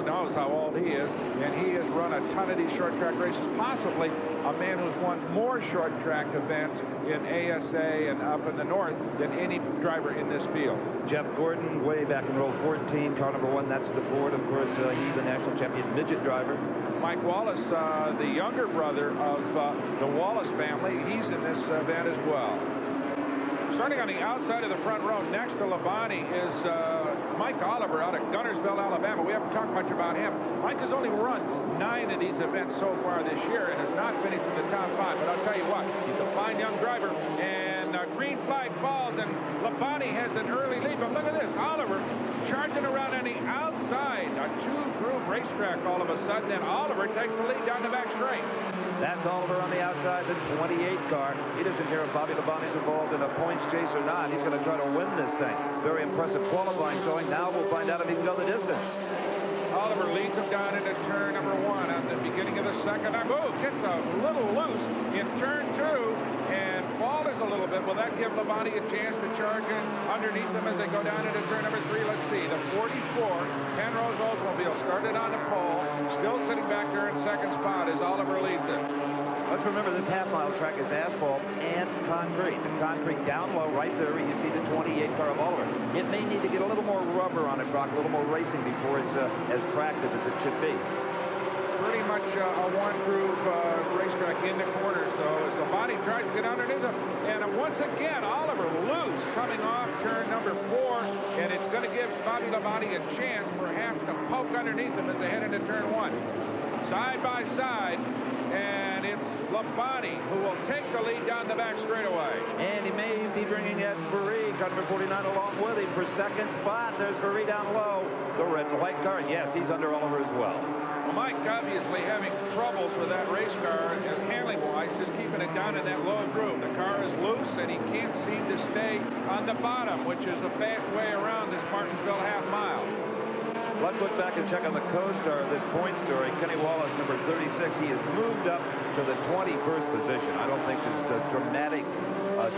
knows how old he is, and he has run a ton of these short track races, possibly a man who's won more short track events in ASA and up in the north than any driver in this field. Jeff Gordon, way back in row 14, car number 1, that's the Ford. Of course, he's the national champion midget driver. Mike Wallace, the younger brother of the Wallace family, he's in this event as well. Starting on the outside of the front row next to Labonte is Mike Oliver out of Guntersville, Alabama. We haven't talked much about him. Mike has only run 9 of these events so far this year and has not finished in the top 5. But I'll tell you what, he's a fine young driver. And green flag falls, and Labonte has an early lead. But look at this, Oliver charging around on the outside. A two-groove racetrack all of a sudden, and Oliver takes the lead down the back straight. That's Oliver on the outside, the 28 car. He doesn't care if Bobby Labonte's involved in a points chase or not. He's going to try to win this thing. Very impressive qualifying showing. Now we'll find out if he can go the distance. Oliver leads him down into turn number 1 at the beginning of the second. Gets a little loose in turn 2 and falters a little bit. Will that give Labonte a chance to charge in underneath them as they go down into turn number 3? Let's see. The 44 Penrose Oldsmobile started on the pole, still sitting back there in second spot as Oliver leads it. Let's remember this half-mile track is asphalt and concrete. The concrete down low right there, you see the 28 car of Oliver. It may need to get a little more rubber on it, Brock, a little more racing before it's as attractive as it should be. Pretty much a one-groove racetrack in the corners, though, as Labonte tries to get underneath them. And once again, Oliver loose coming off turn number 4, and it's going to give Bobby Labonte a chance perhaps to poke underneath them as they head into turn 1. Side by side, and it's Labonte who will take the lead down the back straightaway. And he may be bringing Ed Veree, car number 49, along with him for second spot. There's Veree down low, the red and white car. Yes, he's under Oliver as well. Well, Mike obviously having troubles with that race car, handling-wise, just keeping it down in that low groove. The car is loose, and he can't seem to stay on the bottom, which is the fast way around this Martinsville half-mile. Let's look back and check on the co-star of this point story, Kenny Wallace, number 36. He has moved up to the 21st position. I don't think there's a dramatic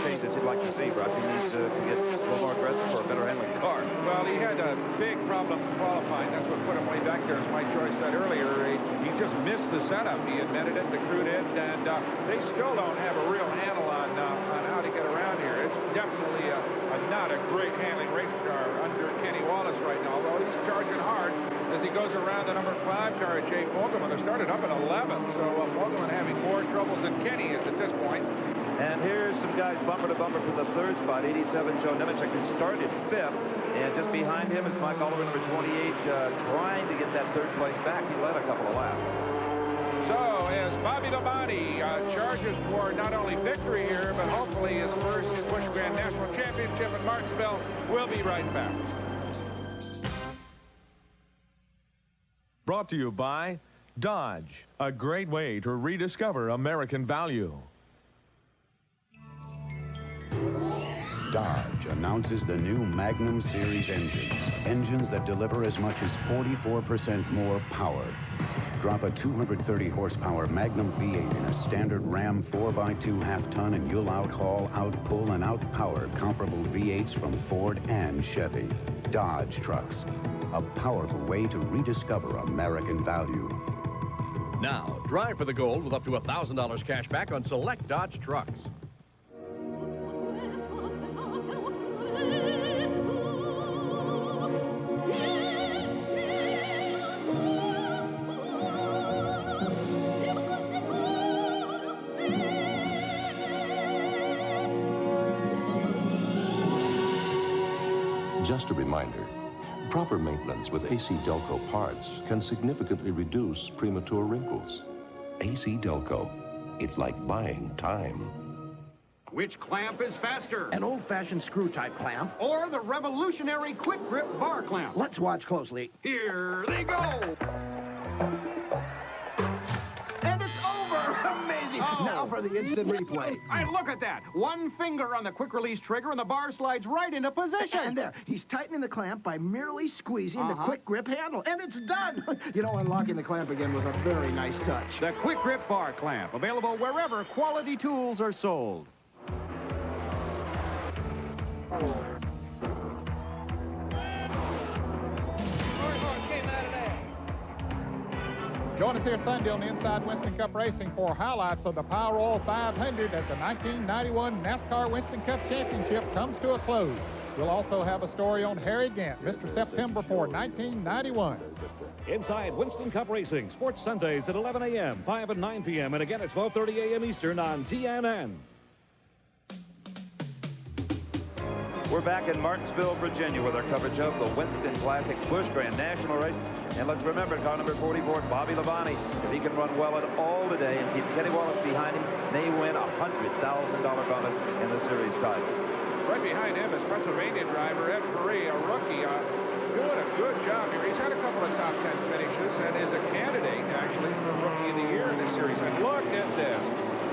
change that you'd like to see, Brock. He needs to get a little more aggressive for a better handling car. Well, he had a big problem qualifying. That's what put him way back there, as Mike Joyce said earlier. He just missed the setup. He admitted it, the crew did, and they still don't have a real handle on how to get around here. It's definitely not a great handling race car under Kenny Wallace right now, although he's charging hard as he goes around the number 5 car at Jay Fogelman. They started up at 11, so Fogelman having more troubles than Kenny is at this point. And here's some guys bumper to bumper for the 3rd spot. 87 Joe Nemechek, who started 5th, and just behind him is Mike Oliver, number 28, trying to get that 3rd place back. He led a couple of laps. So as Bobby Labonte charges for not only victory here, but hopefully his first Busch Grand National Championship in Martinsville, we'll be right back. Brought to you by Dodge, a great way to rediscover American value. Dodge announces the new Magnum Series engines. Engines that deliver as much as 44% more power. Drop a 230 horsepower Magnum V8 in a standard Ram 4x2 half-ton and you'll outhaul, outpull, and outpower comparable V8s from Ford and Chevy. Dodge trucks. A powerful way to rediscover American value. Now, drive for the gold with up to $1,000 cash back on select Dodge trucks. Just a reminder, proper maintenance with AC Delco parts can significantly reduce premature wrinkles. AC Delco, it's like buying time. Which clamp is faster? An old-fashioned screw-type clamp. Or the revolutionary quick-grip bar clamp? Let's watch closely. Here they go! And it's over! Amazing! Oh. Now for the instant replay. Hey, look at that! One finger on the quick-release trigger and the bar slides right into position. And there, he's tightening the clamp by merely squeezing the quick-grip handle. And it's done! You know, unlocking the clamp again was a very nice touch. The quick-grip bar clamp, available wherever quality tools are sold. Join us here Sunday on the Inside Winston Cup Racing for highlights of the Poweroil 500 as the 1991 NASCAR Winston Cup Championship comes to a close. We'll also have a story on Harry Gant, Mr. September for 1991. Inside Winston Cup Racing, Sports Sundays at 11 a.m., 5 and 9 p.m., and again at 12:30 a.m. Eastern on TNN. We're back in Martinsville, Virginia, with our coverage of the Winston Classic Busch Grand National race. And let's remember, car number 44, Bobby Labonte, if he can run well at all today and keep Kenny Wallace behind him, may win a $100,000 bonus in the series title. Right behind him is Pennsylvania driver Ed Perry, a rookie, doing a good job here. He's had a couple of top 10 finishes and is a candidate, actually, for Rookie of the Year in this series. And look at this.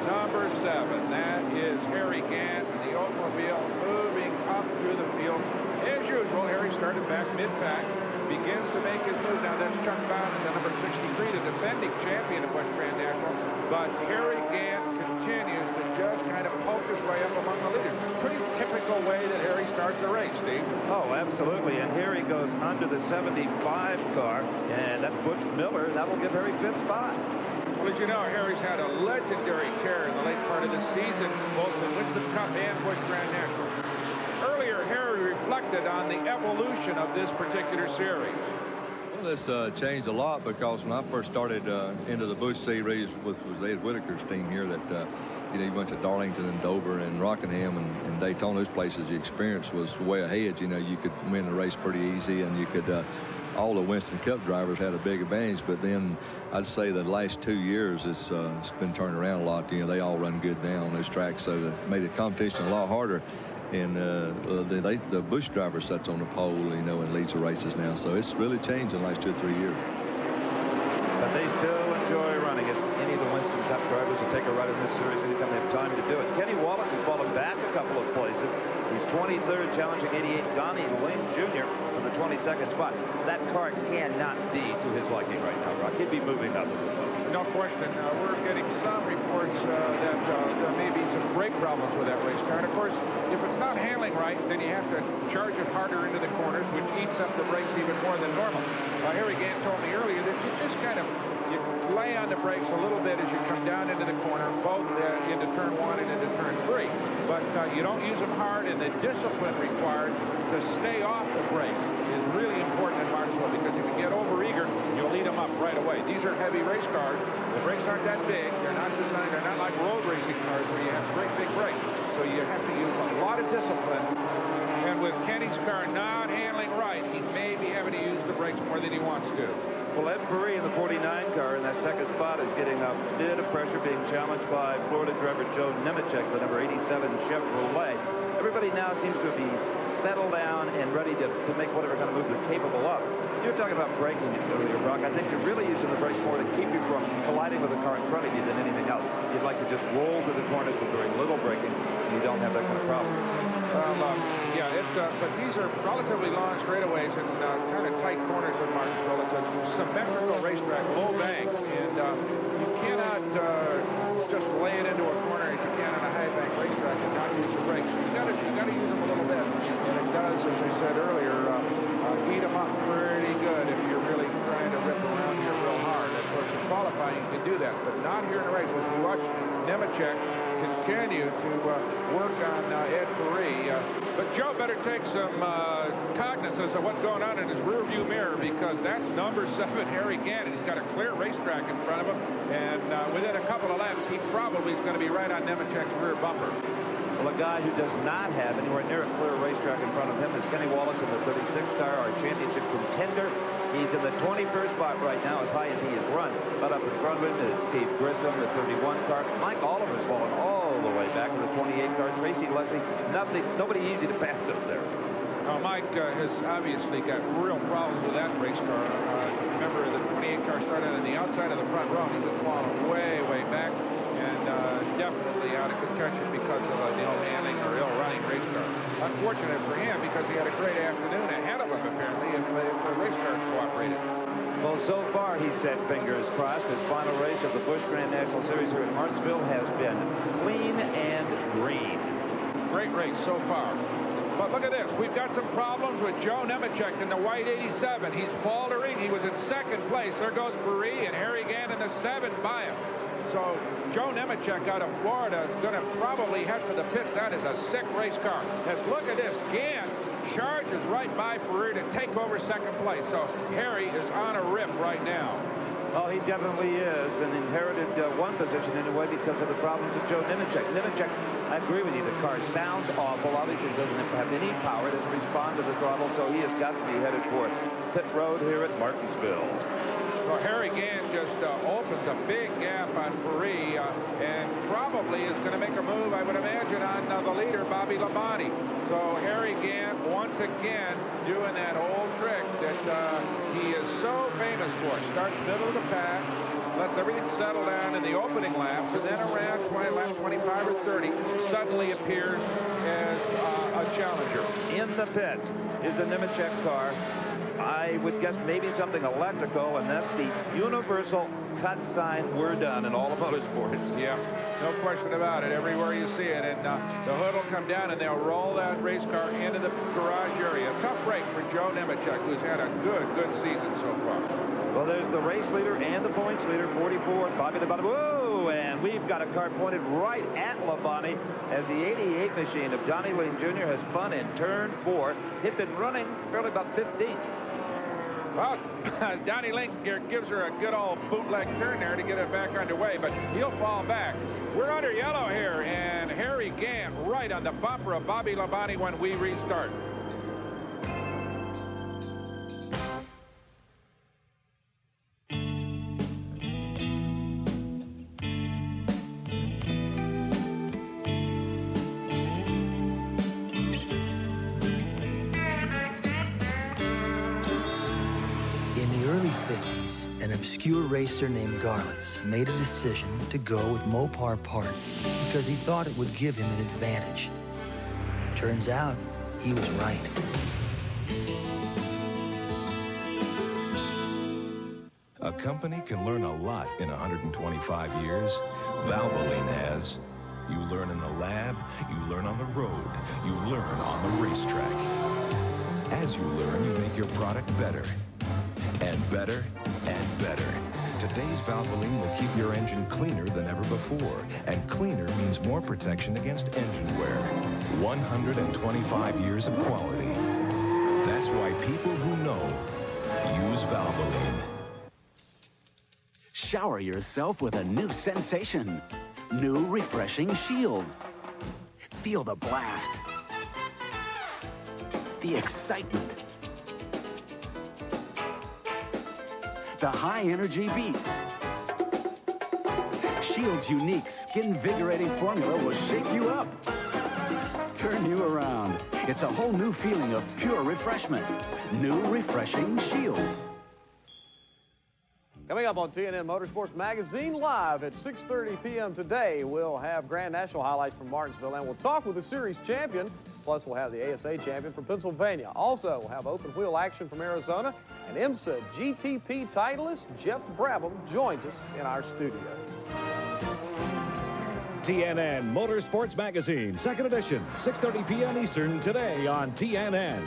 Number 7, that is Harry Gant, the automobile moving up through the field. As usual, Harry started back mid-pack, begins to make his move. Now that's Jim Bown, the number 63, the defending champion of Busch Grand National. But Harry Gant continues to just kind of poke his way up among the leaders. Pretty typical way that Harry starts a race, Steve. Oh, absolutely. And here he goes under the 75 car, and that's Butch Miller. That will give Harry 5th spot. Well, as you know, Harry's had a legendary tear in the late part of the season, both in Winston Cup and Busch Grand National. Earlier, Harry reflected on the evolution of this particular series. Well, this changed a lot because when I first started into the Busch series was Ed Whitaker's team here that, he went to Darlington and Dover and Rockingham and Daytona. Those places the experience was way ahead. You could win the race pretty easy, and you could all the Winston Cup drivers had a big advantage, but then I'd say the last 2 years it's been turned around a lot. They all run good now on those tracks, so it made the competition a lot harder. And the Busch driver sits on the pole, and leads the races now. So it's really changed in the last 2 or 3 years. But they still enjoy running it. Any of the Winston Cup drivers will take a ride in this series anytime they have time to do it. Kenny Wallace has fallen back a couple of places. He's 23rd, challenging 88 Donnie Lane Jr. for the 22nd spot. That car cannot be to his liking right now, Rock. He'd be moving up a little. No question. We're getting some reports that there may be some brake problems with that race car. And, of course, if it's not handling right, then you have to charge it harder into the corners, which eats up the brakes even more than normal. Harry Gant told me earlier that you just kind of lay on the brakes a little bit as you come down into the corner, both into turn 1 and into turn 3. But you don't use them hard, and the discipline required to stay off the brakes is really important in Martinsville, because if you get overeager, you'll eat them up right away. These are heavy race cars. The brakes aren't that big. They're not designed, they're not like road racing cars where you have great big brakes. So you have to use a lot of discipline. And with Kenny's car not handling right, he may be having to use the brakes more than he wants to. Well, Ed Perry in the 49 car in that second spot is getting a bit of pressure, being challenged by Florida driver Joe Nemechek, the number 87 Chevrolet. Everybody now seems to be settled down and ready to make whatever kind of move they're capable of. You're talking about braking earlier, Brock. I think you're really using the brakes more to keep you from colliding with the car in front of you than anything else. You'd like to just roll to the corners with very little braking, and you don't have that kind of problem. Yeah, but these are relatively long straightaways and kind of tight corners in Martinsville. It's a symmetrical racetrack, low bank, and you cannot just lay it into a corner as you can on a high bank racetrack and not use the brakes. You got to use them a little bit, and it does, as I said earlier, eat them up pretty good if you're really trying to rip around here real hard. Of course, in qualifying you can do that, but not here in the race. As we watch Nemechek continue to work on Ed Perry. But Joe better take some cognizance of what's going on in his rearview mirror, because that's number 7, Harry Gant. He's got a clear racetrack in front of him, and within a couple of laps, he probably is going to be right on Nemechek's rear bumper. Well, a guy who does not have anywhere near a clear racetrack in front of him is Kenny Wallace in the 36 car, our championship contender. He's in the 21st spot right now, as high as he has run. But up in front of him is Steve Grissom, the 31 car. Mike Oliver's fallen all the way back to the 28 car. Tracy Leslie, nobody easy to pass up there. Mike has obviously got real problems with that race car. Remember, the 28 car started on the outside of the front row. He's just fallen way, way back, and definitely out of contention because of an ill handling or ill running race car. Unfortunate for him, because he had a great afternoon ahead of him, apparently, if the race cars cooperated. Well, so far, he said, fingers crossed, his final race of the Busch Grand National Series here in Martinsville has been clean and green. Great race so far. But look at this. We've got some problems with Joe Nemechek in the white 87. He's faltering. He was in second place. There goes Paris and Harry Gant in the 7 by him. So Joe Nemechek out of Florida is going to probably head for the pits. That is a sick race car. Let's look at this. Gant charges right by Paris to take over second place. So Harry is on a rip right now. Well, he definitely is, and inherited one position anyway because of the problems with Joe Nemechek. Nemechek, I agree with you, the car sounds awful. Obviously, it doesn't have any power. It doesn't respond to the throttle, so he has got to be headed for pit road here at Martinsville. Well, Harry Gant just opens a big gap on Paris and probably is going to make a move, I would imagine, on the leader, Bobby Labonte. So Harry Gant, once again, doing that old trick that he is so famous for. Starts middle of the pack, lets everything settle down in the opening laps, and then around lap 25 or 30, suddenly appears as a challenger. In the pit is the Nemechek car. I would guess maybe something electrical, and that's the universal cut sign, "We're done," in all of motorsports. Yeah, no question about it. Everywhere you see it, and the hood will come down, and they'll roll that race car into the garage area. Tough break for Joe Nemechek, who's had a good season so far. Well, there's the race leader and the points leader, 44, Bobby Labonte. Whoa, and we've got a car pointed right at Labonte as the 88 machine of Donnie Lane Jr. has spun in turn 4. He'd been running fairly about 15th. Well, Donnie Link gives her a good old bootleg turn there to get it back underway, but he'll fall back. We're under yellow here, and Harry Gant right on the bumper of Bobby Labonte when we restart. An obscure racer named Garlitz made a decision to go with Mopar parts because he thought it would give him an advantage. Turns out, he was right. A company can learn a lot in 125 years. Valvoline has. You learn in the lab, you learn on the road, you learn on the racetrack. As you learn, you make your product better. And better and better. Today's Valvoline will keep your engine cleaner than ever before. And cleaner means more protection against engine wear. 125 years of quality. That's why people who know use Valvoline. Shower yourself with a new sensation. New refreshing Shield. Feel the blast. The excitement. The high-energy beat. Shield's unique skin-invigorating formula will shake you up, turn you around. It's a whole new feeling of pure refreshment. New refreshing Shield. Coming up on TNN Motorsports Magazine Live at 6:30 p.m. today, we'll have Grand National highlights from Martinsville, and we'll talk with the series champion. Plus, we'll have the ASA champion from Pennsylvania. Also, we'll have open wheel action from Arizona, and IMSA GTP titleist Jeff Brabham joins us in our studio. TNN Motorsports Magazine, second edition, 6:30 p.m. Eastern today on TNN.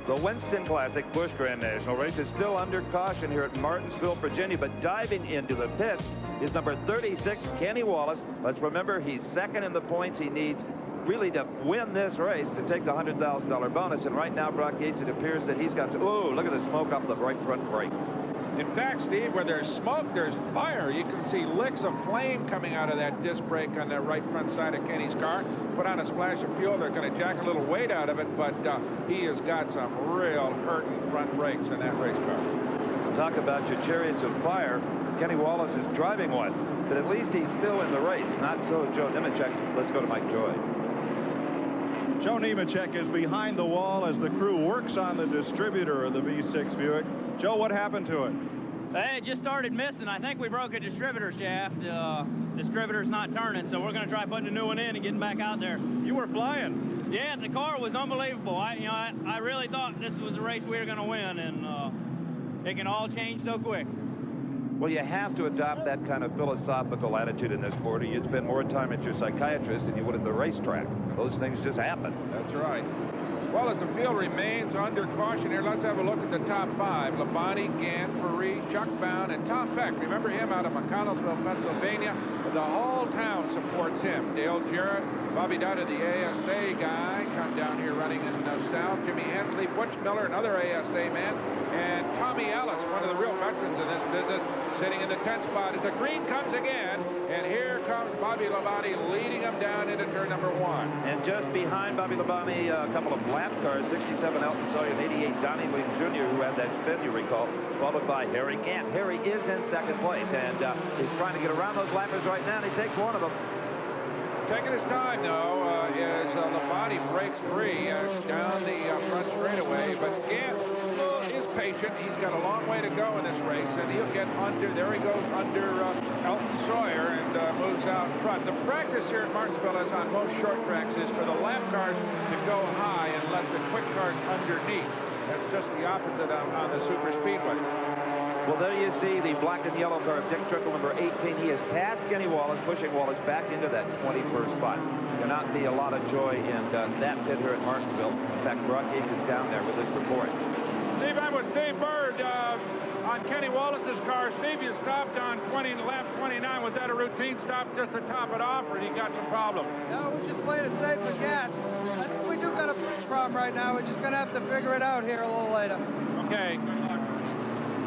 The Winston Classic Busch Grand National race is still under caution here at Martinsville, Virginia, but diving into the pits is number 36, Kenny Wallace. Let's remember, he's second in the points. He needs really to win this race to take the $100,000 bonus. And right now, Brock Yates, it appears that he's got to, oh, look at the smoke off the right front brake. In fact, Steve, where there's smoke, there's fire. You can see licks of flame coming out of that disc brake on the right front side of Kenny's car. Put on a splash of fuel. They're going to jack a little weight out of it, but he has got some real hurting front brakes in that race car. Talk about your chariots of fire. Kenny Wallace is driving one, but at least he's still in the race. Not so Joe Nemechek. Let's go to Mike Joy. Joe Nemechek is behind the wall as the crew works on the distributor of the V6 Buick. Joe, what happened to it? It just started missing. I think we broke a distributor shaft. Distributor's not turning, so we're going to try putting a new one in and getting back out there. You were flying. Yeah, the car was unbelievable. I really thought this was a race we were going to win, and it can all change so quick. Well, you have to adopt that kind of philosophical attitude in this sport, or you'd spend more time at your psychiatrist than you would at the racetrack. Those things just happen. That's right. Well, as the field remains under caution here, let's have a look at the top 5. Labonte, Gant, Paris, Chuck Bown, and Tom Beck. Remember him out of Martinsville, Pennsylvania? The whole town supports him. Dale Jarrett, Bobby Dutta, the ASA guy, come down here running in the south. Jimmy Hensley, Butch Miller, another ASA man, and Tommy Ellis, one of the real veterans in this business, sitting in the 10th spot as the green comes again. And here comes Bobby Labonte leading him down into turn number 1. And just behind Bobby Labonte, a couple of lap cars, 67 Elton Sawyer and 88 Donnie Lee Jr., who had that spin, you recall, followed by Harry Gant. Harry is in second place, and he's trying to get around those lappers right now, and he takes one of them. Taking his time, though, as Labonte breaks free down the front straightaway. But Gant is patient. He's got a long way to go in this race, and he'll get under. There he goes under Elton Sawyer and moves out front. The practice here at Martinsville, as on most short tracks, is for the lap cars to go high and let the quick cars underneath. That's just the opposite on the super speedway. Well, there you see the black and yellow car of Dick Trickle, number 18. He has passed Kenny Wallace, pushing Wallace back into that 21st spot. Cannot be a lot of joy in that pit here at Martinsville. In fact, Brock Yates is down there with this report. Steve, I'm with Steve Bird on Kenny Wallace's car. Steve, you stopped on lap 29. Was that a routine stop just to top it off, or you got some problem? No, we're just playing it safe with gas. I think we do got a push problem right now. We're just going to have to figure it out here a little later. Okay, good luck.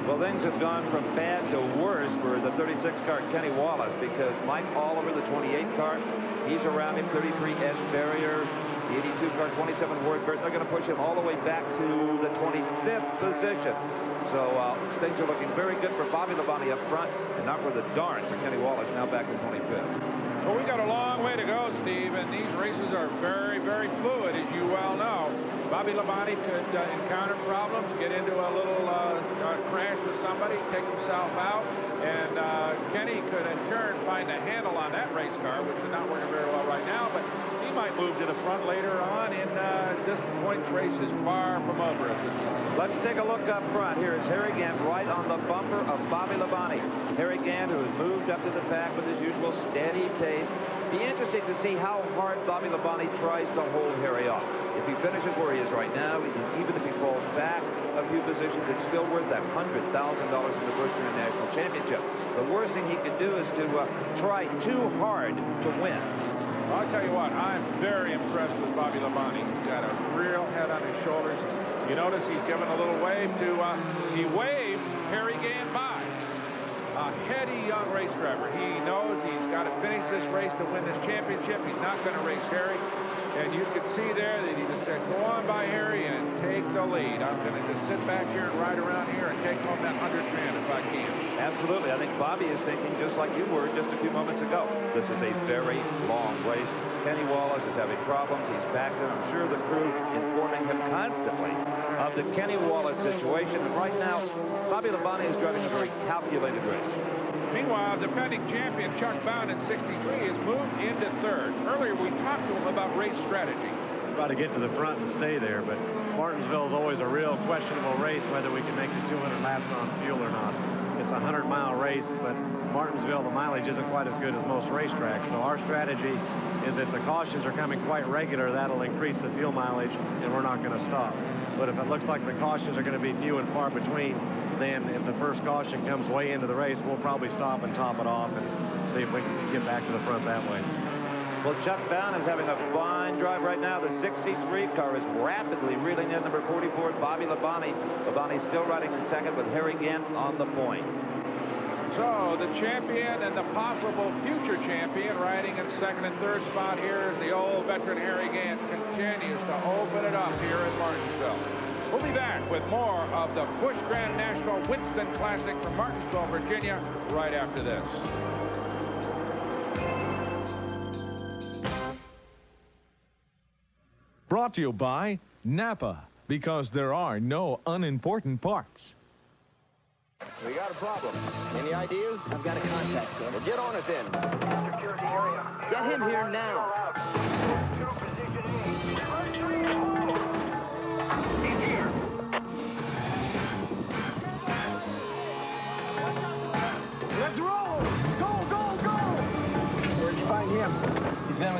Well, things have gone from bad to worse for the 36 car Kenny Wallace, because Mike Oliver, the 28 car, he's around him, 33 Ed Barrier, the 82 car, 27 Warburton. They're going to push him all the way back to the 25th position. So things are looking very good for Bobby Labonte up front, and not worth a darn for Kenny Wallace, now back in 25th. Well, we got a long way to go, Steve, and these races are very, very fluid, as you well know. Bobby Labonte could encounter problems, get into a little crash with somebody, take himself out, and Kenny could in turn find a handle on that race car, which is not working very well right now, but he might move to the front later on. In this points race is far from over at this point. Let's take a look up front. Here is Harry Gant right on the bumper of Bobby Labonte. Harry Gant, who has moved up to the pack with his usual steady pace. Be interesting to see how hard Bobby Labonte tries to hold Harry off. If he finishes where he is right now, even if he falls back a few positions, it's still worth that $100,000 in the Busch Grand National Championship. The worst thing he could do is to try too hard to win. Well, I'll tell you what, I'm very impressed with Bobby Labonte. He's got a real head on his shoulders. You notice he's given a little wave to, he waved Harry Gant by. A heady young race driver. He knows he's got to finish this race to win this championship. He's not going to race Harry. And you can see there that he just said, go on by Harry and take the lead. I'm going to just sit back here and ride around here and take home that $100,000 if I can. Absolutely. I think Bobby is thinking just like you were just a few moments ago. This is a very long race. Kenny Wallace is having problems. He's back there. I'm sure the crew informing him constantly of the Kenny Wallace situation. And right now, Bobby Labonte is driving a very calculated race. Meanwhile, defending champion Chuck Bown in 63 has moved into third. Earlier, we talked to him about race strategy. Try to get to the front and stay there, but Martinsville is always a real questionable race, whether we can make the 200 laps on fuel or not. It's a 100-mile race, but Martinsville, the mileage isn't quite as good as most racetracks. So our strategy is if the cautions are coming quite regular, that'll increase the fuel mileage, and we're not going to stop. But if it looks like the cautions are going to be few and far between, then if the first caution comes way into the race, we'll probably stop and top it off and see if we can get back to the front that way. Well, Chuck Bown is having a fine drive right now. The 63 car is rapidly reeling in number 44, Bobby Labonte. Labonte still riding in second with Harry Gant on the point. So the champion and the possible future champion riding in second and third spot here as the old veteran Harry Gant continues to open it up here at Martinsville. We'll be back with more of the Busch Grand National Winston Classic from Martinsville, Virginia, right after this. Brought to you by Napa, because there are no unimportant parts. We got a problem. Any ideas? I've got a contact, sir. Well, get on it then. Secure the area. Get him here now. He's here.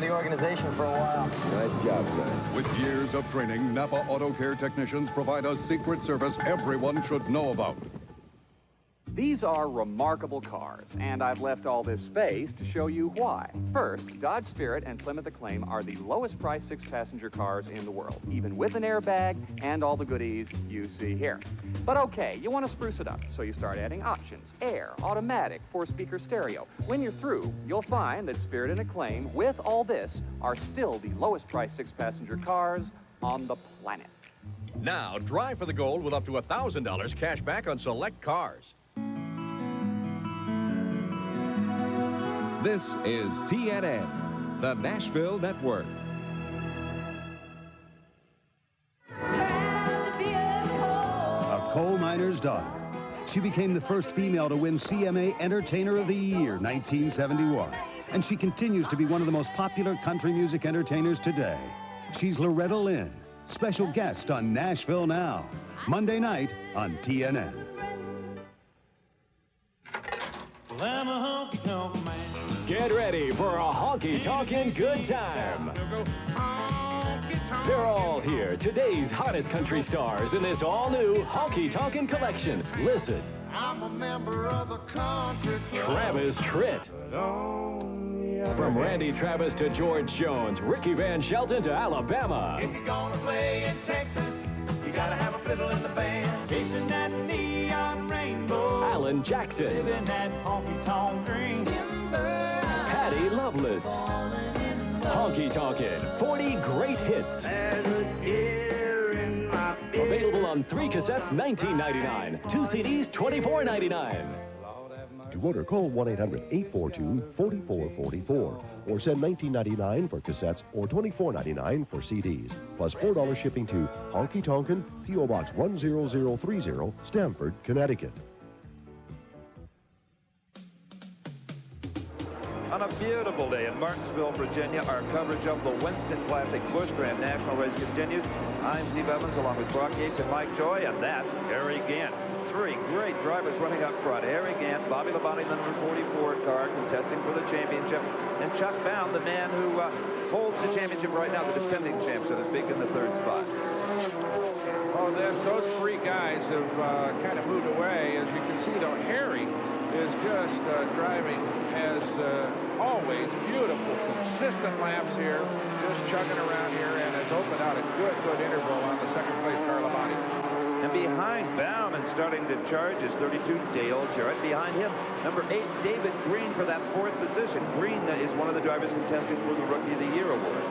the organization for a while. Nice job, son. With years of training, Napa Auto Care technicians provide a secret service everyone should know about. These are remarkable cars, and I've left all this space to show you why. First, Dodge Spirit and Plymouth Acclaim are the lowest priced 6-passenger cars in the world, even with an airbag and all the goodies you see here. But okay, you want to spruce it up, so you start adding options: air, automatic, 4-speaker stereo. When you're through, you'll find that Spirit and Acclaim, with all this, are still the lowest priced 6-passenger cars on the planet. Now, drive for the gold with up to $1,000 cash back on select cars. This is TNN, the Nashville Network. A coal miner's daughter. She became the first female to win CMA Entertainer of the Year, 1971. And she continues to be one of the most popular country music entertainers today. She's Loretta Lynn, special guest on Nashville Now, Monday night on TNN. Well, I'm a honky-tonk man. Get ready for a honky-tonkin' good time. They're all here, today's hottest country stars in this all-new honky-tonkin' collection. Listen. I'm a member of the country club. Travis Tritt. From Randy Travis to George Jones, Ricky Van Shelton to Alabama. If you're gonna play in Texas, you gotta have a fiddle in the band. Chasing that neon rainbow. Alan Jackson. Living that honky-tonk dream. Patty Loveless. Honky Tonkin', 40 great hits. Available on 3 cassettes, $19.99. 2 CDs, $24.99. To order, call 1-800-842-4444 or send $19.99 for cassettes or $24.99 for CDs, plus $4 shipping to Honky Tonkin', P.O. Box 10030, Stamford, Connecticut. On a beautiful day in Martinsville, Virginia, our coverage of the Winston Classic Busch Grand National race continues. I'm Steve Evans along with Brock Yates and Mike Joy, and that's Harry Gant. 3 great drivers running up front. Harry Gant, Bobby Labonte, the number 44 car, contesting for the championship. And Chuck Bown, the man who holds the championship right now, the defending champ, so to speak, in the 3rd spot. Oh, those 3 guys have kind of moved away. As you can see, though, Harry is just driving as always beautiful, consistent laps here, just chugging around here, and has opened out a good interval on the 2nd place car, Labonte. And behind Bown and starting to charge is 32 Dale Jarrett. Behind him, number 8 David Green for that 4th position. Green is one of the drivers contesting for the Rookie of the Year award.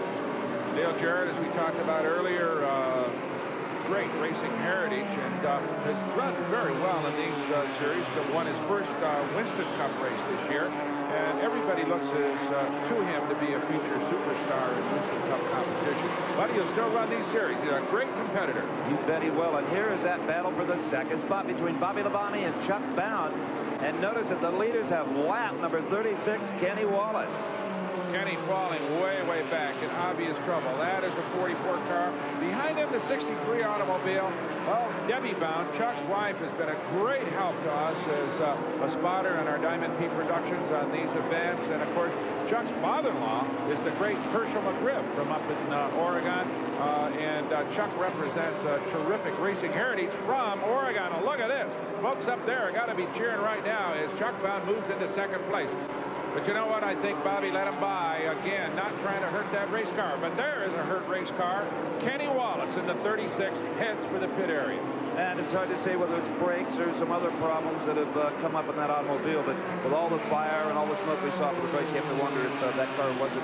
Dale Jarrett, as we talked about earlier, great racing heritage and has run very well in these series. Won his first Winston Cup race this year, and everybody looks to him to be a future superstar in Winston Cup competition. But he'll still run these series. He's a great competitor. You bet he will. And here is that battle for the 2nd spot between Bobby Labonte and Chuck Bown. And notice that the leaders have lapped number 36, Kenny Wallace. Kenny falling way back in obvious trouble. That is a 44 car. Behind him, the 63 automobile. Well, Debbie Bown, Chuck's wife, has been a great help to us as a spotter on our Diamond P Productions on these events. And, of course, Chuck's father-in-law is the great Herschel McGriff from up in Oregon. And Chuck represents a terrific racing heritage from Oregon. And look at this. Folks up there are got to be cheering right now as Chuck Bown moves into 2nd place. But you know what? I think Bobby let him by. Again, not trying to hurt that race car. But there is a hurt race car. Kenny Wallace in the 36 heads for the pit area. And it's hard to say whether it's brakes or some other problems that have come up in that automobile. But with all the fire and all the smoke we saw for the brakes, you have to wonder if that car wasn't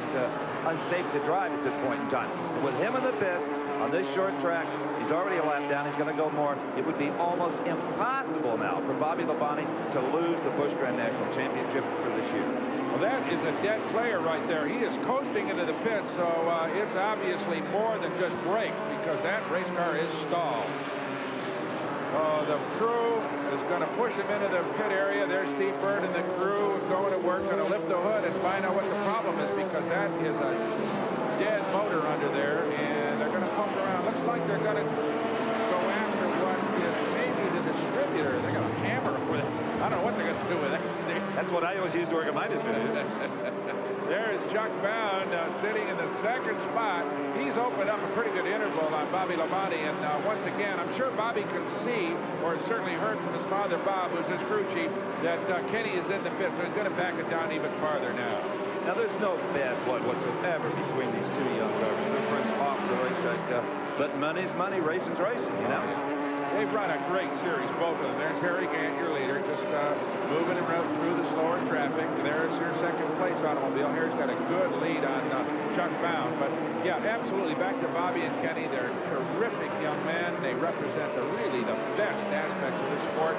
unsafe to drive at this point in time. But with him in the pits on this short track, he's already a lap down. He's going to go more. It would be almost impossible now for Bobby Labonte to lose the Busch Grand National Championship for this year. Well, that is a dead player right there. He is coasting into the pit, so it's obviously more than just brakes because that race car is stalled. The crew is going to push him into the pit area. There's Steve Byrd and the crew going to work, going to lift the hood and find out what the problem is because that is a dead motor under there, and they're going to pump around. Looks like they're going to go after what is maybe the distributor. They're going to hammer with it. I don't know what they're going to do with that, Steve. That's what I always used to work at my distributor. There is Chuck Bown sitting in the second spot. He's opened up a pretty good interval on Bobby Labonte, and once again, I'm sure Bobby can see, or certainly heard from his father Bob, who's his crew chief, that Kenny is in the pit, so he's going to back it down even farther now. Now, there's no bad blood whatsoever between these two young drivers. They're friends off the racetrack, but money's money, racing's racing, you know? They've run a great series, both of them. There's Harry Gant, your leader, just moving around through the slower traffic. There's your second place automobile. Harry's got a good lead on Chuck Bown. But, yeah, absolutely, back to Bobby and Kenny. They're terrific young men. They represent really the best aspects of the sport.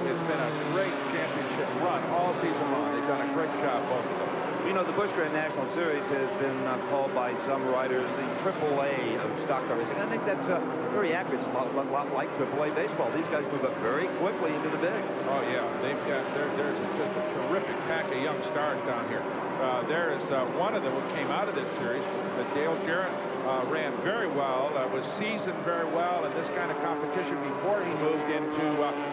It's been a great championship run all season long. They've done a great job, both of them. You know, the Busch Grand National Series has been called by some writers the AAA of stock car racing. I think that's very accurate. It's a lot like AAA baseball. These guys move up very quickly into the bigs. Oh, yeah. There's just a terrific pack of young stars down here. There is one of them who came out of this series. Dale Jarrett ran very well, was seasoned very well in this kind of competition before he moved into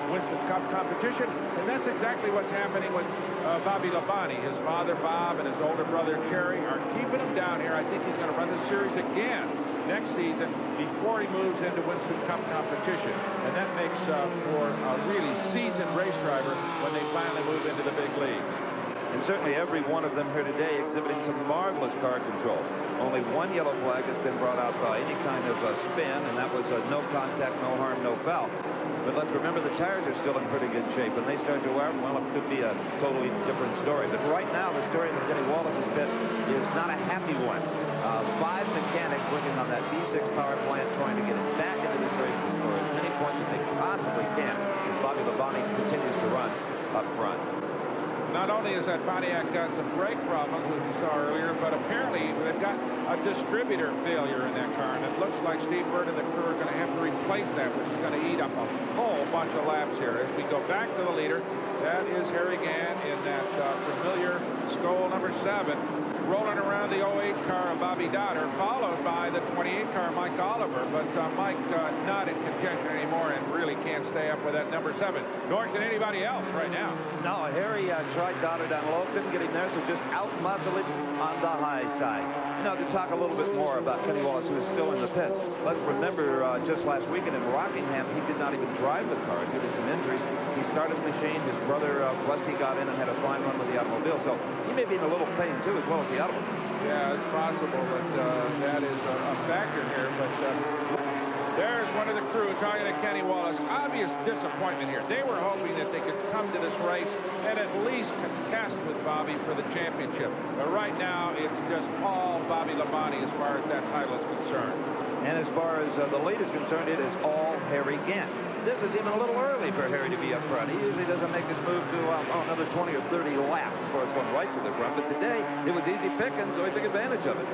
Winston Cup competition. And that's exactly what's happening with Bobby Labonte. His father, Bob, and his older brother, Terry, are keeping him down here. I think he's going to run the series again next season before he moves into Winston Cup competition. And that makes for a really seasoned race driver when they finally move into the big leagues. And certainly every one of them here today exhibiting some marvelous car control. Only one yellow flag has been brought out by any kind of spin, and that was no contact, no harm, no foul. But let's remember the tires are still in pretty good shape. When they start to wear, well, it could be a totally different story. But right now, the story in the Kenny Wallace's pit is not a happy one. 5 mechanics working on that V6 power plant trying to get it back into this race to score as many points as they possibly can as Bobby Labonte continues to run up front. Not only has that Pontiac got some brake problems, as we saw earlier, but apparently they've got a distributor failure in that car, and it looks like Steve Byrd and the crew are going to have to replace that, which is going to eat up a whole bunch of laps here. As we go back to the leader, that is Harry Gant in that familiar Skoal number 7, rolling around the 08 car of Bobby Dotter, followed by the 28 car, Mike Oliver. But Mike not in contention anymore and really can't stay up with that number 7, nor can anybody else right now. No, Harry tried Dotter down low, couldn't get him there, so just out-muscle him on the high side. You know, to talk a little bit more about Kenny Wallace, who is still in the pits, let's remember just last weekend in Rockingham, he did not even drive the car due to some injuries. He started the machine. His brother, Rusty, got in and had a fine run with the automobile, so he may be in a little pain, too, as well as the automobile. Yeah, it's possible, but that is a factor here. But there's one of the crew talking to Kenny Wallace. Obvious disappointment here. They were hoping that they could come to this race and at least contest with Bobby for the championship. But right now, it's just all Bobby Labonte as far as that title is concerned. And as far as the lead is concerned, it is all Harry Gant. This is even a little early for Harry to be up front. He usually doesn't make this move to another 20 or 30 laps as far as going right to the front. But today, it was easy picking, so he took advantage of it.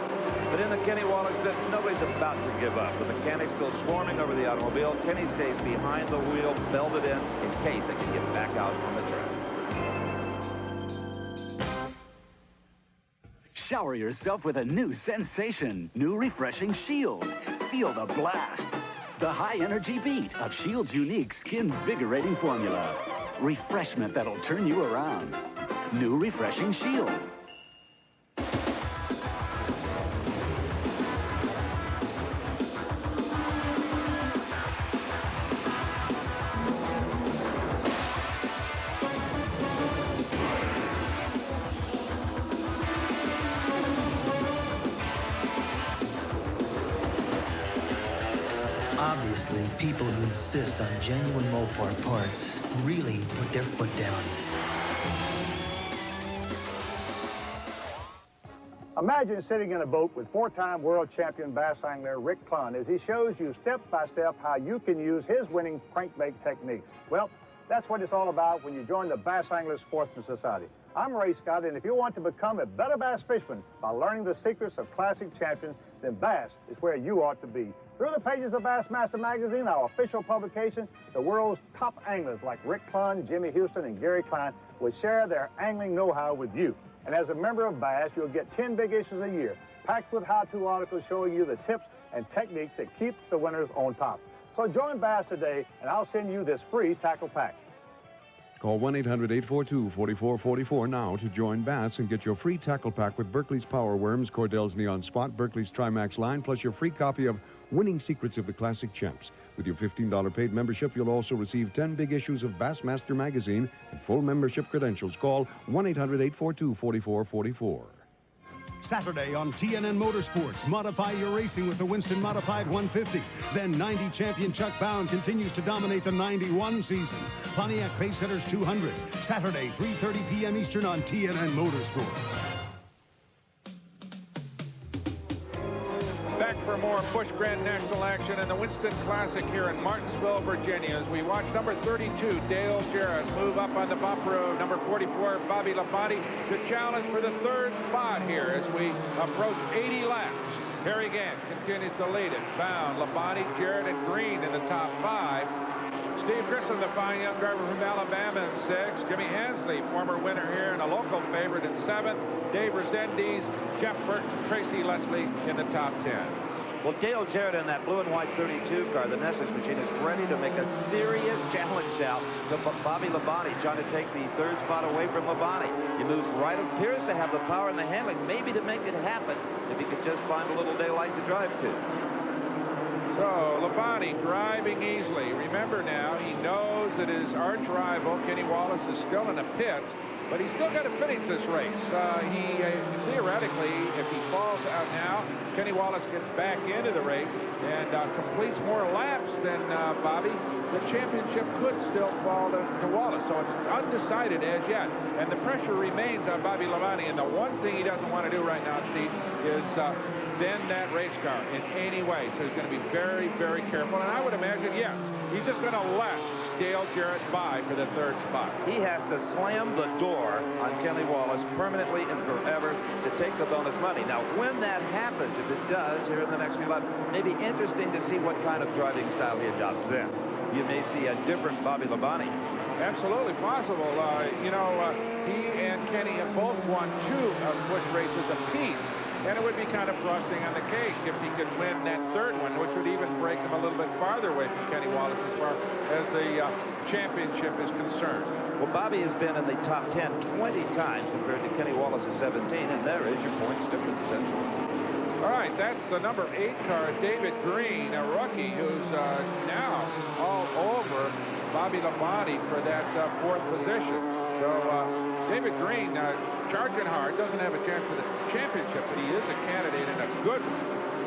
But in the Kenny Wallace pit, nobody's about to give up. The mechanics still swarming over the automobile. Kenny stays behind the wheel, belted in case they can get back out on the track. Shower yourself with a new sensation, new refreshing Shield. Feel the blast. The high-energy beat of Shield's unique skin-vigorating formula. Refreshment that'll turn you around. New refreshing Shield. Obviously, people who insist on genuine Mopar parts really put their foot down. Imagine sitting in a boat with 4-time world champion bass angler Rick Clunn as he shows you step by step how you can use his winning crankbait techniques. Well, that's what it's all about when you join the Bass Anglers Sportsman Society. I'm Ray Scott, and if you want to become a better bass fisherman by learning the secrets of classic champions, then Bass is where you ought to be. Through the pages of Bassmaster Magazine, our official publication, the world's top anglers like Rick Clunn, Jimmy Houston, and Gary Klein will share their angling know-how with you. And as a member of Bass, you'll get 10 big issues a year, packed with how-to articles showing you the tips and techniques that keep the winners on top. So join Bass today, and I'll send you this free tackle pack. Call 1-800-842-4444 now to join Bass and get your free tackle pack with Berkeley's Power Worms, Cordell's Neon Spot, Berkeley's Trimax line, plus your free copy of Winning Secrets of the Classic Champs. With your $15 paid membership, you'll also receive 10 big issues of Bassmaster magazine and full membership credentials. Call 1-800-842-4444. Saturday on TNN Motorsports, modify your racing with the Winston Modified 150. Then 90 champion Chuck Bown continues to dominate the 91 season. Pontiac Pacesetters 200, Saturday, 3:30 p.m. Eastern on TNN Motorsports. Back for more Busch Grand National action in the Winston Classic here in Martinsville, Virginia, as we watch number 32, Dale Jarrett, move up on the bumper of number 44, Bobby Labonte, to challenge for the third spot here as we approach 80 laps. Harry Gant continues to lead it. Bound, Labonte, Jarrett, and Green in the top 5. Steve Grissom, the fine young driver from Alabama, in 6th. Jimmy Hansley, former winner here and a local favorite, in 7th. Dave Rezendes, Jeff Burton, Tracy Leslie in the top 10. Well, Dale Jarrett in that blue and white 32 car, the Nessus machine, is ready to make a serious challenge now to Bobby Labonte, trying to take the third spot away from Labonte. He moves right, appears to have the power and the handling, maybe to make it happen, if he could just find a little daylight to drive to. So, Labonte driving easily. Remember now, he knows that his arch rival, Kenny Wallace, is still in the pits, but he's still got to finish this race. Theoretically, if he falls out now, Kenny Wallace gets back into the race and completes more laps than Bobby. The championship could still fall to Wallace, so it's undecided as yet. And the pressure remains on Bobby Labonte, and the one thing he doesn't want to do right now, Steve, is bend that race car in any way. So he's going to be very, very careful. And I would imagine, yes, he's just going to let Dale Jarrett by for the third spot. He has to slam the door on Kenny Wallace permanently and forever to take the bonus money. Now, when that happens, if it does here in the next few laps, maybe interesting to see what kind of driving style he adopts then. You may see a different Bobby Labonte. Absolutely possible. He and Kenny have both won 2 Busch races apiece. And it would be kind of frosting on the cake if he could win that third one, which would even break him a little bit farther away from Kenny Wallace as far as the championship is concerned. Well, Bobby has been in the top 10 20 times compared to Kenny Wallace's 17, and there is your points difference, essentially. All right, that's the number 8 car, David Green, a rookie who's now all over Bobby Labonte for that 4th position. So David Green, charging hard, doesn't have a chance for the championship, but he is a candidate and a good one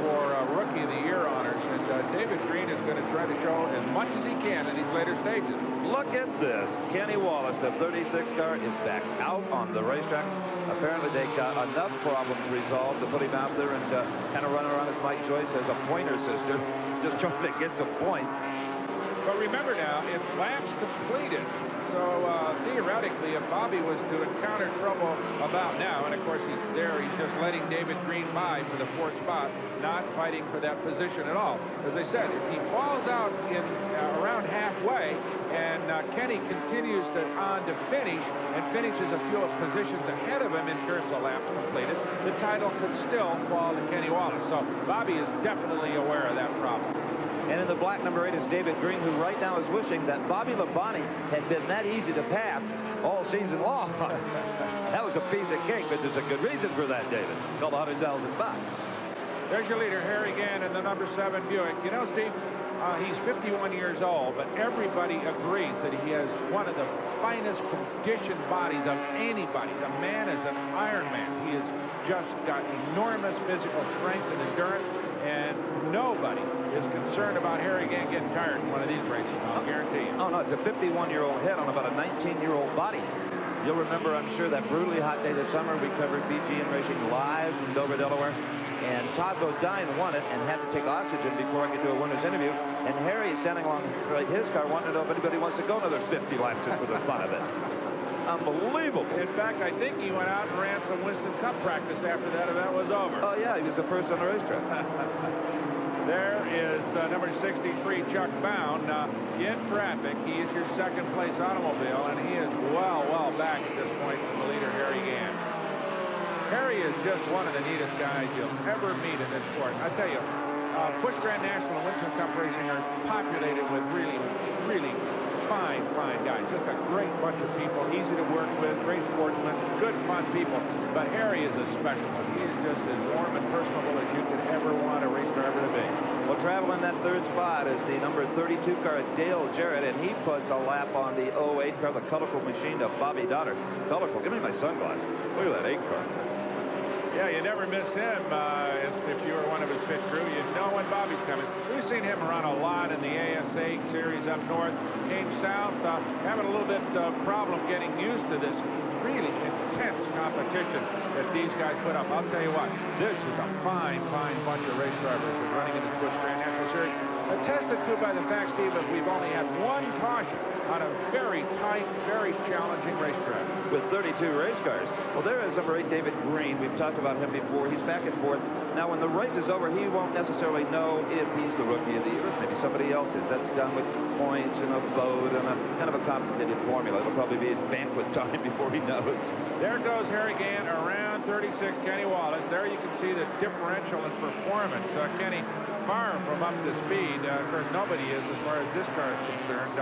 for Rookie of the Year honors. And David Green is going to try to show as much as he can in these later stages. Look at this. Kenny Wallace, the 36 car, is back out on the racetrack. Apparently they got enough problems resolved to put him out there and kind of run around as Mike Joyce as a pointer sister, just trying to get some points. But remember now, it's laps completed. So theoretically, if Bobby was to encounter trouble about now, and of course he's there, he's just letting David Green by for the 4th spot, not fighting for that position at all. As I said, if he falls out in around halfway and Kenny continues on to finish and finishes a few positions ahead of him in terms of laps completed, the title could still fall to Kenny Wallace. So Bobby is definitely aware of that problem. And in the black number 8 is David Green, who right now is wishing that Bobby Labonte had been that easy to pass all season long. That was a piece of cake, but there's a good reason for that, David. It's called $100,000. There's your leader, Harry Gant, in the number 7 Buick. You know, Steve, he's 51 years old, but everybody agrees that he has one of the finest conditioned bodies of anybody. The man is an Iron Man. He has just got enormous physical strength and endurance, and nobody is concerned about Harry Gant getting tired in one of these races, I'll guarantee you. Oh, no, it's a 51-year-old head on about a 19-year-old body. You'll remember, I'm sure, that brutally hot day this summer. We covered BGN racing live from Dover, Delaware. And Todd Bodine won it and had to take oxygen before I could do a winner's interview. And Harry is standing along his car, wanting to know if anybody wants to go another 50 laps just for the fun of it. Unbelievable. In fact, I think he went out and ran some Winston Cup practice after that event was over. Oh, yeah, he was the first on the racetrack. There is number 63, Chuck Bown, in traffic. He is your second-place automobile, and he is well back at this point from the leader, Harry Gant. Harry is just one of the neatest guys you'll ever meet in this sport. I tell you, Busch Grand National and Winston Cup racing are populated with really fine guys. Just a great bunch of people, easy to work with, great sportsmen, good, fun people. But Harry is a special one. He is just as warm and personable as you could ever want a race driver to be. Well, traveling that third spot is the number 32 car, Dale Jarrett, and he puts a lap on the 08 car, the colorful machine of Bobby Donner. Colorful, give me my sunglasses. Look at that 8 car. Yeah, you never miss him if you were one of his pit crew. You know when Bobby's coming. We've seen him run a lot in the ASA series up north. Came south, having a little bit of problem getting used to this really intense competition that these guys put up. I'll tell you what, this is a fine bunch of race drivers who are running in the Busch Grand National Series. Attested to by the fact, Steve, that we've only had one caution on a very tight, very challenging racetrack. With 32 race cars. Well, there is number 8, David Green. We've talked about him before. He's back and forth. Now, when the race is over, he won't necessarily know if he's the rookie of the year. Maybe somebody else is. That's done with points and a vote and a kind of a complicated formula. It'll probably be at banquet time before he knows. There goes Harry Gant around 36, Kenny Wallace. There you can see the differential in performance. Kenny far from up to speed. Of course, nobody is as far as this car is concerned.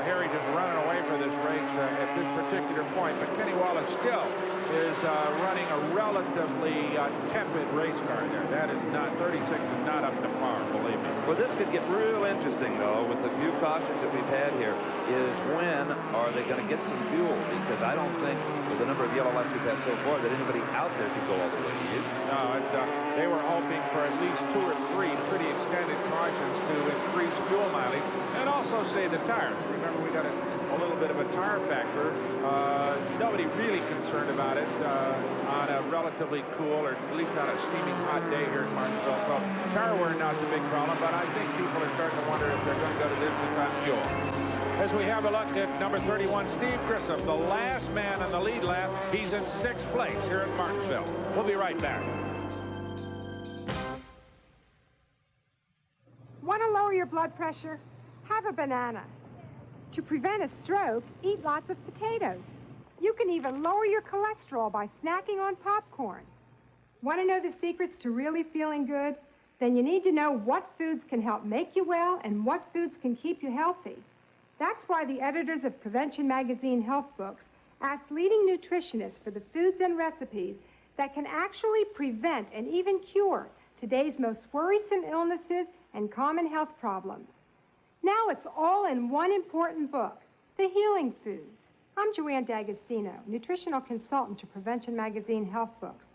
Harry just running away for this race at this particular point. But Kenny Wallace still is running a relatively tepid race car there. That is not, 36 is not up to par, believe me. Well, this could get real interesting, though, with the few cautions that we've had here, is when are they going to get some fuel? Because I don't think, with the number of yellow lights we've had so far, that anybody out there could go all the way to you. No, they were hoping for at least 2 or 3 pretty extended cautions to increase fuel mileage and also save the tires. Remember, we got a little bit of a tire factor. Nobody really concerned about it on a relatively cool, or at least on a steaming hot day here in Martinsville. So tire wear not the big problem, but I think people are starting to wonder if they're going to go to distance on fuel. As we have a look at number 31, Steve Grissom, the last man on the lead lap. He's in 6th place here at Martinsville. We'll be right back. Want to lower your blood pressure? Have a banana. To prevent a stroke, eat lots of potatoes. You can even lower your cholesterol by snacking on popcorn. Want to know the secrets to really feeling good? Then you need to know what foods can help make you well and what foods can keep you healthy. That's why the editors of Prevention Magazine Health Books asked leading nutritionists for the foods and recipes that can actually prevent and even cure today's most worrisome illnesses and common health problems. Now it's all in one important book, The Healing Foods. I'm Joanne D'Agostino, nutritional consultant to Prevention Magazine Health Books.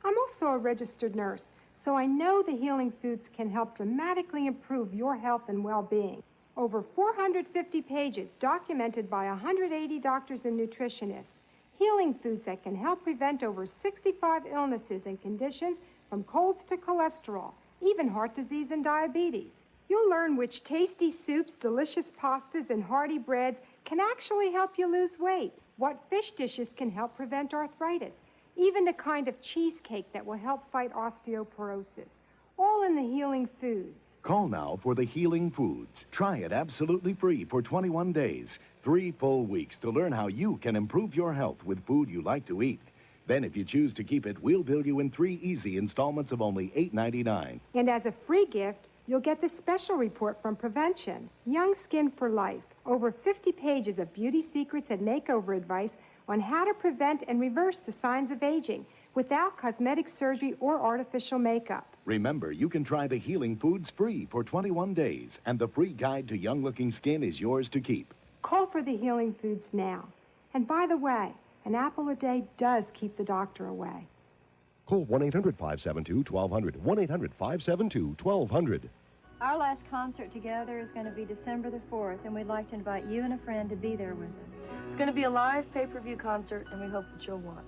I'm also a registered nurse, so I know the healing foods can help dramatically improve your health and well-being. Over 450 pages documented by 180 doctors and nutritionists. Healing foods that can help prevent over 65 illnesses and conditions from colds to cholesterol, even heart disease and diabetes. You'll learn which tasty soups, delicious pastas, and hearty breads can actually help you lose weight, what fish dishes can help prevent arthritis, even a kind of cheesecake that will help fight osteoporosis, all in the Healing Foods. Call now for the Healing Foods. Try it absolutely free for 21 days, 3 full weeks to learn how you can improve your health with food you like to eat. Then if you choose to keep it, we'll bill you in 3 easy installments of only $8.99. And as a free gift, you'll get the special report from Prevention, Young Skin for Life. Over 50 pages of beauty secrets and makeover advice on how to prevent and reverse the signs of aging without cosmetic surgery or artificial makeup. Remember, you can try the Healing Foods free for 21 days, and the free guide to young-looking skin is yours to keep. Call for the Healing Foods now. And by the way, an apple a day does keep the doctor away. Call 1-800-572-1200. 1-800-572-1200. Our last concert together is going to be December the 4th, and we'd like to invite you and a friend to be there with us. It's going to be a live pay-per-view concert, and we hope that you'll watch.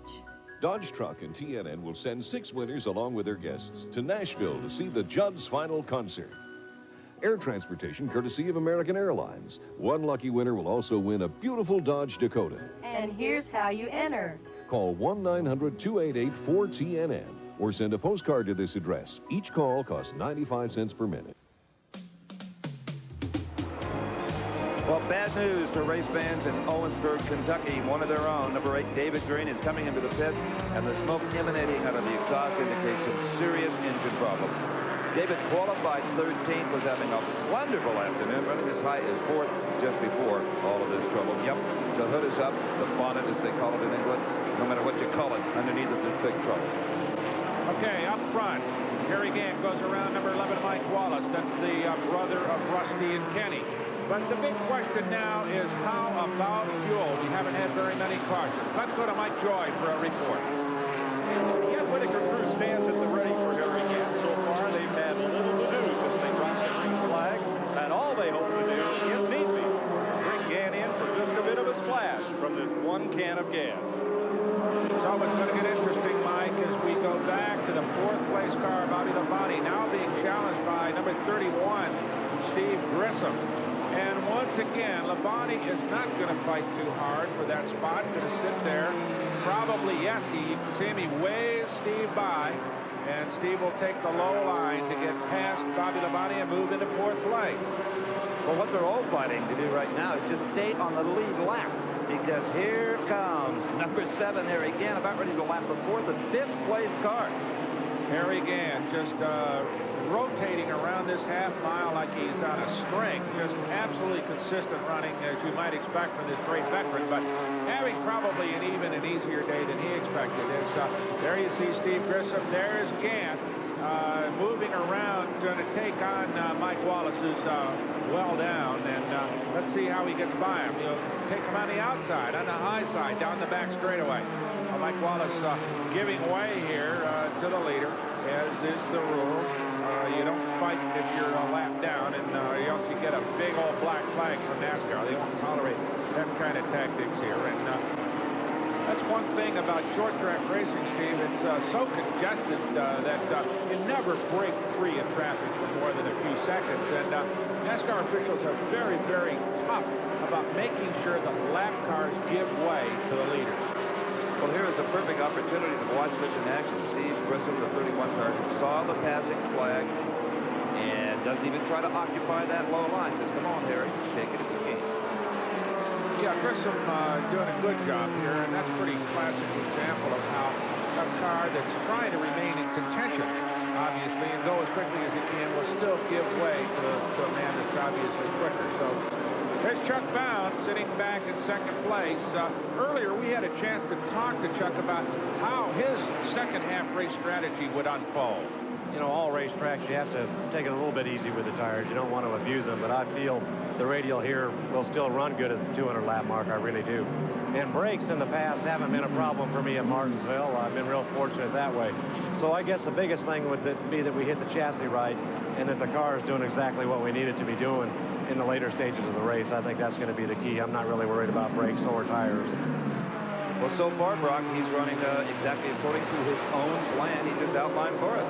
Dodge Truck and TNN will send 6 winners along with their guests to Nashville to see the Judds' final concert. Air transportation courtesy of American Airlines. One lucky winner will also win a beautiful Dodge Dakota. And here's how you enter. Call 1-900-288-4TNN or send a postcard to this address. Each call costs 95 cents per minute. Well, bad news for race fans in Owensburg, Kentucky. One of their own, number 8, David Green, is coming into the pits, and the smoke emanating out of the exhaust indicates some serious engine problems. David qualified 13th, was having a wonderful afternoon, running as high as 4th just before all of this trouble. Yep, the hood is up, the bonnet, as they call it in England. No matter what you call it, underneath it, there's big trouble. Okay, up front, Harry Gant goes around number 11, Mike Wallace. That's the brother of Rusty and Kenny. But the big question now is how about fuel? We haven't had very many cautions. Let's go to Mike Joy for a report. Yes, Whitaker crew stands at the ready for Harry Gant. So far, they've had little to do since they dropped the green flag. And all they hope to do, if need be, bring Gant in for just a bit of a splash from this one can of gas. So it's going to get interesting, Mike, as we go back to the 4th place car, Bobby Labonte, now being challenged by number 31, Steve Grissom. And once again, Labonte is not going to fight too hard for that spot. Going to sit there. Probably, yes, you can see him. He waves Steve by. And Steve will take the low line to get past Bobby Labonte and move into 4th place. Well, what they're all fighting to do right now is just stay on the lead lap. Because here comes number 7, Harry Gant, about ready to lap the 4th and 5th place cars. Harry Gant just rotating around this half mile like he's on a string. Just absolutely consistent running, as you might expect from this great veteran, but having probably an even and easier day than he expected. There you see Steve Grissom. There's Gant moving around, going to take on Mike Wallace, who's well down, and let's see how he gets by him. He'll take him on the outside, on the high side, down the back straightaway. Mike Wallace giving way here to the leader, as is the rule. You don't fight if you're a lap down, and else you get a big old black flag from NASCAR. They won't tolerate that kind of tactics here. And that's one thing about short track racing, Steve. It's so congested that you never break free in traffic for more than a few seconds. And NASCAR officials are very, very tough about making sure the lap cars give way to the leaders. Well, here is a perfect opportunity to watch this in action. Steve Grissom, the 31 car, saw the passing flag and doesn't even try to occupy that low line. Says, come on, Harry, take it if you can. Yeah, Grissom doing a good job here, and that's a pretty classic example of how a car that's trying to remain in contention, obviously, and go as quickly as he can, will still give way to a man that's obviously quicker. So there's Chuck Bown sitting back in 2nd place. Earlier, we had a chance to talk to Chuck about how his second half race strategy would unfold. You know, all racetracks, you have to take it a little bit easy with the tires. You don't want to abuse them, but I feel the radial here will still run good at the 200 lap mark. I really do. And brakes in the past haven't been a problem for me at Martinsville. I've been real fortunate that way. So I guess the biggest thing would be that we hit the chassis right and that the car is doing exactly what we need it to be doing in the later stages of the race. I think that's going to be the key. I'm not really worried about brakes or tires. Well, so far, Brock, he's running exactly according to his own plan he just outlined for us.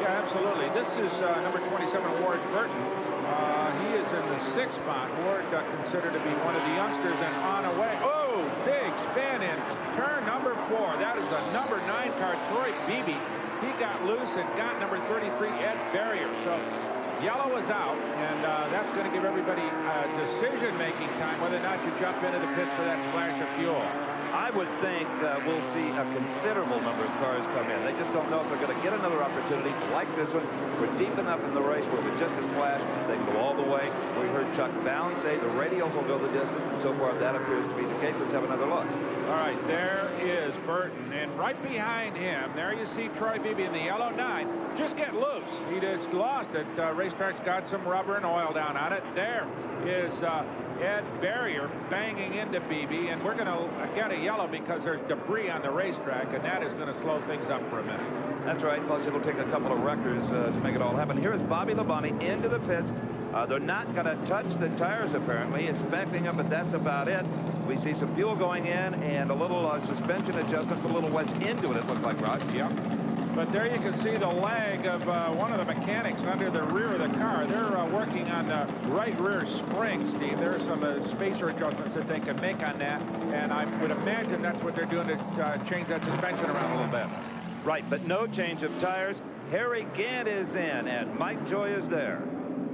Yeah, absolutely. This is number 27, Ward Burton. He is in the 6th spot. Ward considered to be one of the youngsters and on away. Oh, big spin in turn number 4. That is the number 9 car, Troy Beebe. He got loose and got number 33, Ed Barrier. So yellow is out, and that's going to give everybody decision-making time, whether or not you jump into the pits for that splash of fuel. I would think we'll see a considerable number of cars come in. They just don't know if they're going to get another opportunity like this one. We're deep enough in the race where with just a splash, they can go all the way. We heard Chuck Bown say the radials will go the distance, and so far that appears to be the case. Let's have another look. All right, there is Burton, and right behind him, there you see Troy Beebe in the yellow 9. Just get loose. He just lost it. Racetrack's got some rubber and oil down on it. There is Ed Barrier banging into Beebe, and we're going to get a yellow because there's debris on the racetrack, and that is going to slow things up for a minute. That's right, plus it'll take a couple of wreckers to make it all happen. Here is Bobby Labonte into the pits. They're not going to touch the tires, apparently. It's backing up, but that's about it. We see some fuel going in and a little suspension adjustment, put a little wedge into it, it looked like, Rod. Yep. But there you can see the leg of one of the mechanics under the rear of the car. They're working on the right rear spring, Steve. There are some spacer adjustments that they can make on that, and I would imagine that's what they're doing to change that suspension around a little bit. Right, but no change of tires. Harry Gant is in, and Mike Joy is there.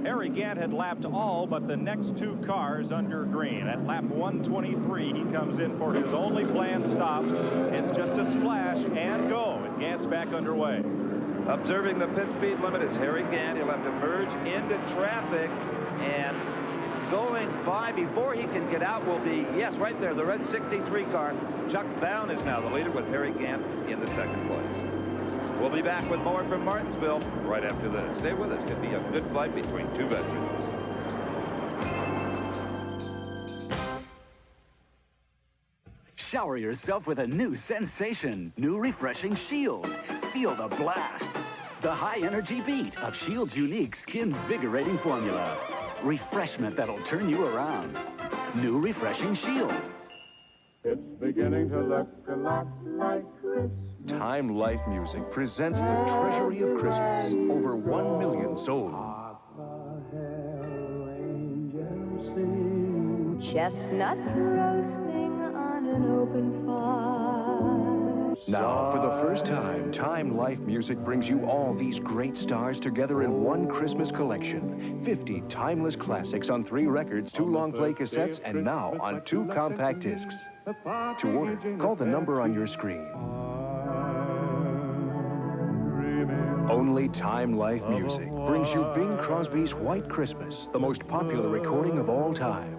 Harry Gant had lapped all but the next 2 cars under green. At lap 123, he comes in for his only planned stop. It's just a splash and go, and Gant's back underway. Observing the pit speed limit is Harry Gant. He'll have to merge into traffic, and going by before he can get out will be, yes, right there, the red 63 car. Chuck Bown is now the leader with Harry Gant in the second place. We'll be back with more from Martinsville right after this. Stay with us. Could be a good fight between two veterans. Shower yourself with a new sensation, new refreshing Shield. Feel the blast. The high-energy beat of Shield's unique skin-vigorating formula. Refreshment that'll turn you around. New refreshing Shield. It's beginning to look a lot like Christmas. Time Life Music presents the Treasury of Christmas. Over 1 million sold. Chestnuts roasting on an open fire. Now, for the first time, Time Life Music brings you all these great stars together in one Christmas collection. 50 timeless classics on 3 records, 2 long-play cassettes, and now on 2 compact discs. To order, call the number on your screen. Only Time Life Music brings you Bing Crosby's White Christmas, the most popular recording of all time.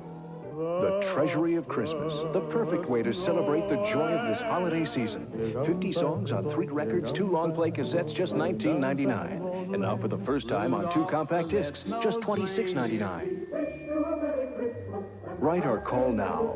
The Treasury of Christmas, the perfect way to celebrate the joy of this holiday season. 50 songs on 3 records, 2 long-play cassettes, just $19.99. And now for the first time on 2 compact discs, just $26.99. Write or call now.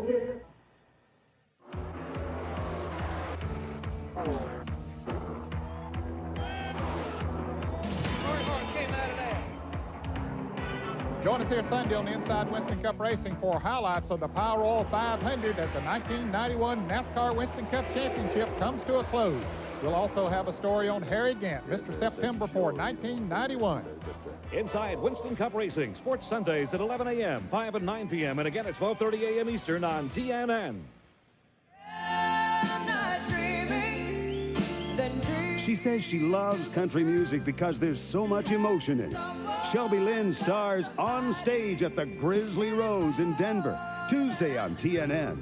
Join us here Sunday on the Inside Winston Cup Racing for highlights of the Powerall 500 as the 1991 NASCAR Winston Cup Championship comes to a close. We'll also have a story on Harry Gant, Mr. September for 1991. Inside Winston Cup Racing, Sports Sundays at 11 a.m., 5 and 9 p.m., and again at 12:30 a.m. Eastern on TNN. She says she loves country music because there's so much emotion in it. Shelby Lynn stars On Stage at the Grizzly Rose in Denver, Tuesday on TNN.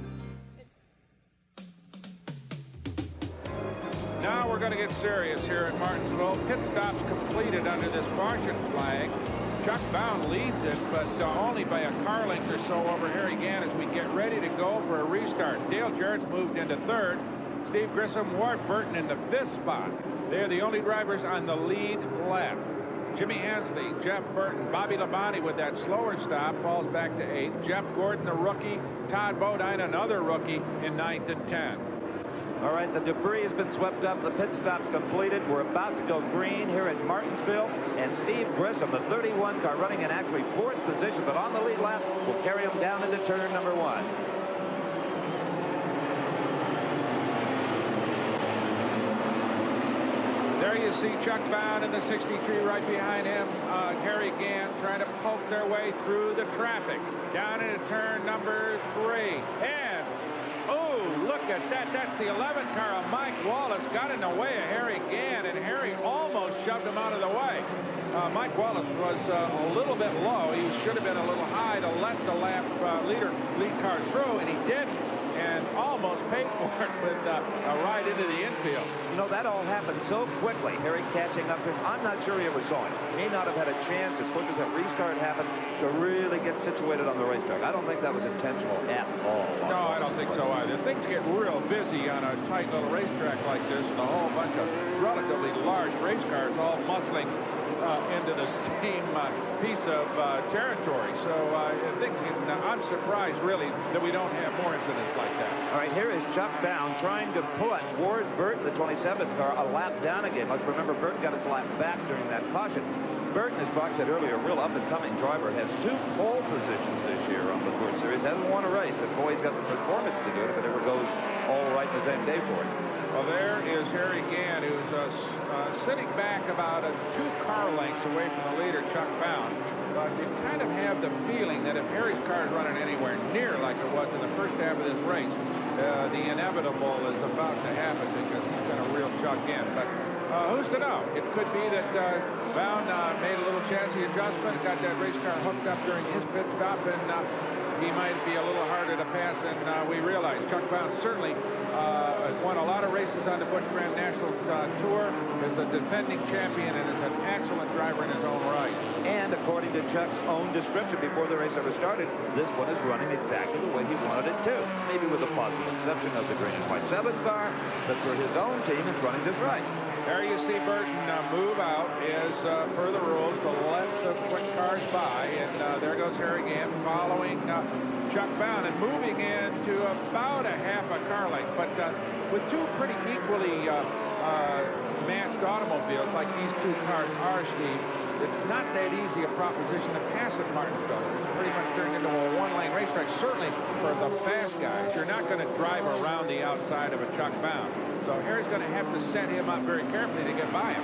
Now we're going to get serious here at Martinsville. Pit stops completed under this caution flag. Chuck Bown leads it, but only by a car length or so over Harry Gant as we get ready to go for a restart. Dale Jarrett's moved into 3rd. Steve Grissom, Ward Burton in the 5th spot. They're the only drivers on the lead lap. Jimmy Hensley, Jeff Burton, Bobby Labonte with that slower stop falls back to 8th. Jeff Gordon, the rookie. Todd Bodine, another rookie, in 9th and 10th. All right, the debris has been swept up. The pit stop's completed. We're about to go green here at Martinsville. And Steve Grissom, the 31 car, running in actually 4th position, but on the lead lap, will carry him down into turn number 1. There you see Chuck Bown in the 63 right behind him. Harry Gant trying to poke their way through the traffic. Down into turn number 3. And, oh, look at that. That's the 11th car of Mike Wallace. Got in the way of Harry Gant, and Harry almost shoved him out of the way. Mike Wallace was a little bit low. He should have been a little high to let the lead car through, and he didn't. And almost paid for it with a ride into the infield. You know, that all happened so quickly. Harry catching up to him. I'm not sure he ever saw it. He may not have had a chance as quick as that restart happened to really get situated on the racetrack. I don't think that was intentional at all. No, I don't think so either. Things get real busy on a tight little racetrack like this, and a whole bunch of relatively large race cars all muscling into the same piece of territory. So things get, I'm surprised really that we don't have more incidents like that. All right, here is Chuck Bown trying to put Ward Burton, the 27th car, a lap down again. Let's remember Burton got his lap back during that caution. Burton, as Brock said earlier, a real up-and-coming driver, has 2 pole positions this year on the Busch Series. Hasn't won a race, but boy, he's got the performance to do it if it ever goes all right the same day for him. Well, there is Harry Gant, who's sitting back about 2 car lengths away from the leader, Chuck Bown. But you kind of have the feeling that if Harry's car is running anywhere near like it was in the first half of this race, the inevitable is about to happen because he's going to reel Chuck in. But who's to know? It could be that Bown made a little chancy adjustment, got that race car hooked up during his pit stop, and he might be a little harder to pass than we realize. Chuck Bown certainly won a lot of races on the Busch Grand National Tour, is a defending champion, and is an excellent driver in his own right. And according to Chuck's own description before the race ever started, this one is running exactly the way he wanted it to. Maybe with a possible exception of the green and white 7 car, but for his own team, it's running just right. There you see Burton move out is, per the rules, to let the quick cars by. And there goes Harry Gant following Chuck Bown and moving into about a half a car length. But with two pretty equally matched automobiles like these two cars are, Steve, it's not that easy a proposition to pass at Martinsville. It's pretty much turned into a one-lane racetrack. Certainly for the fast guys, you're not going to drive around the outside of a Chuck Bown. So Harry's going to have to set him up very carefully to get by him.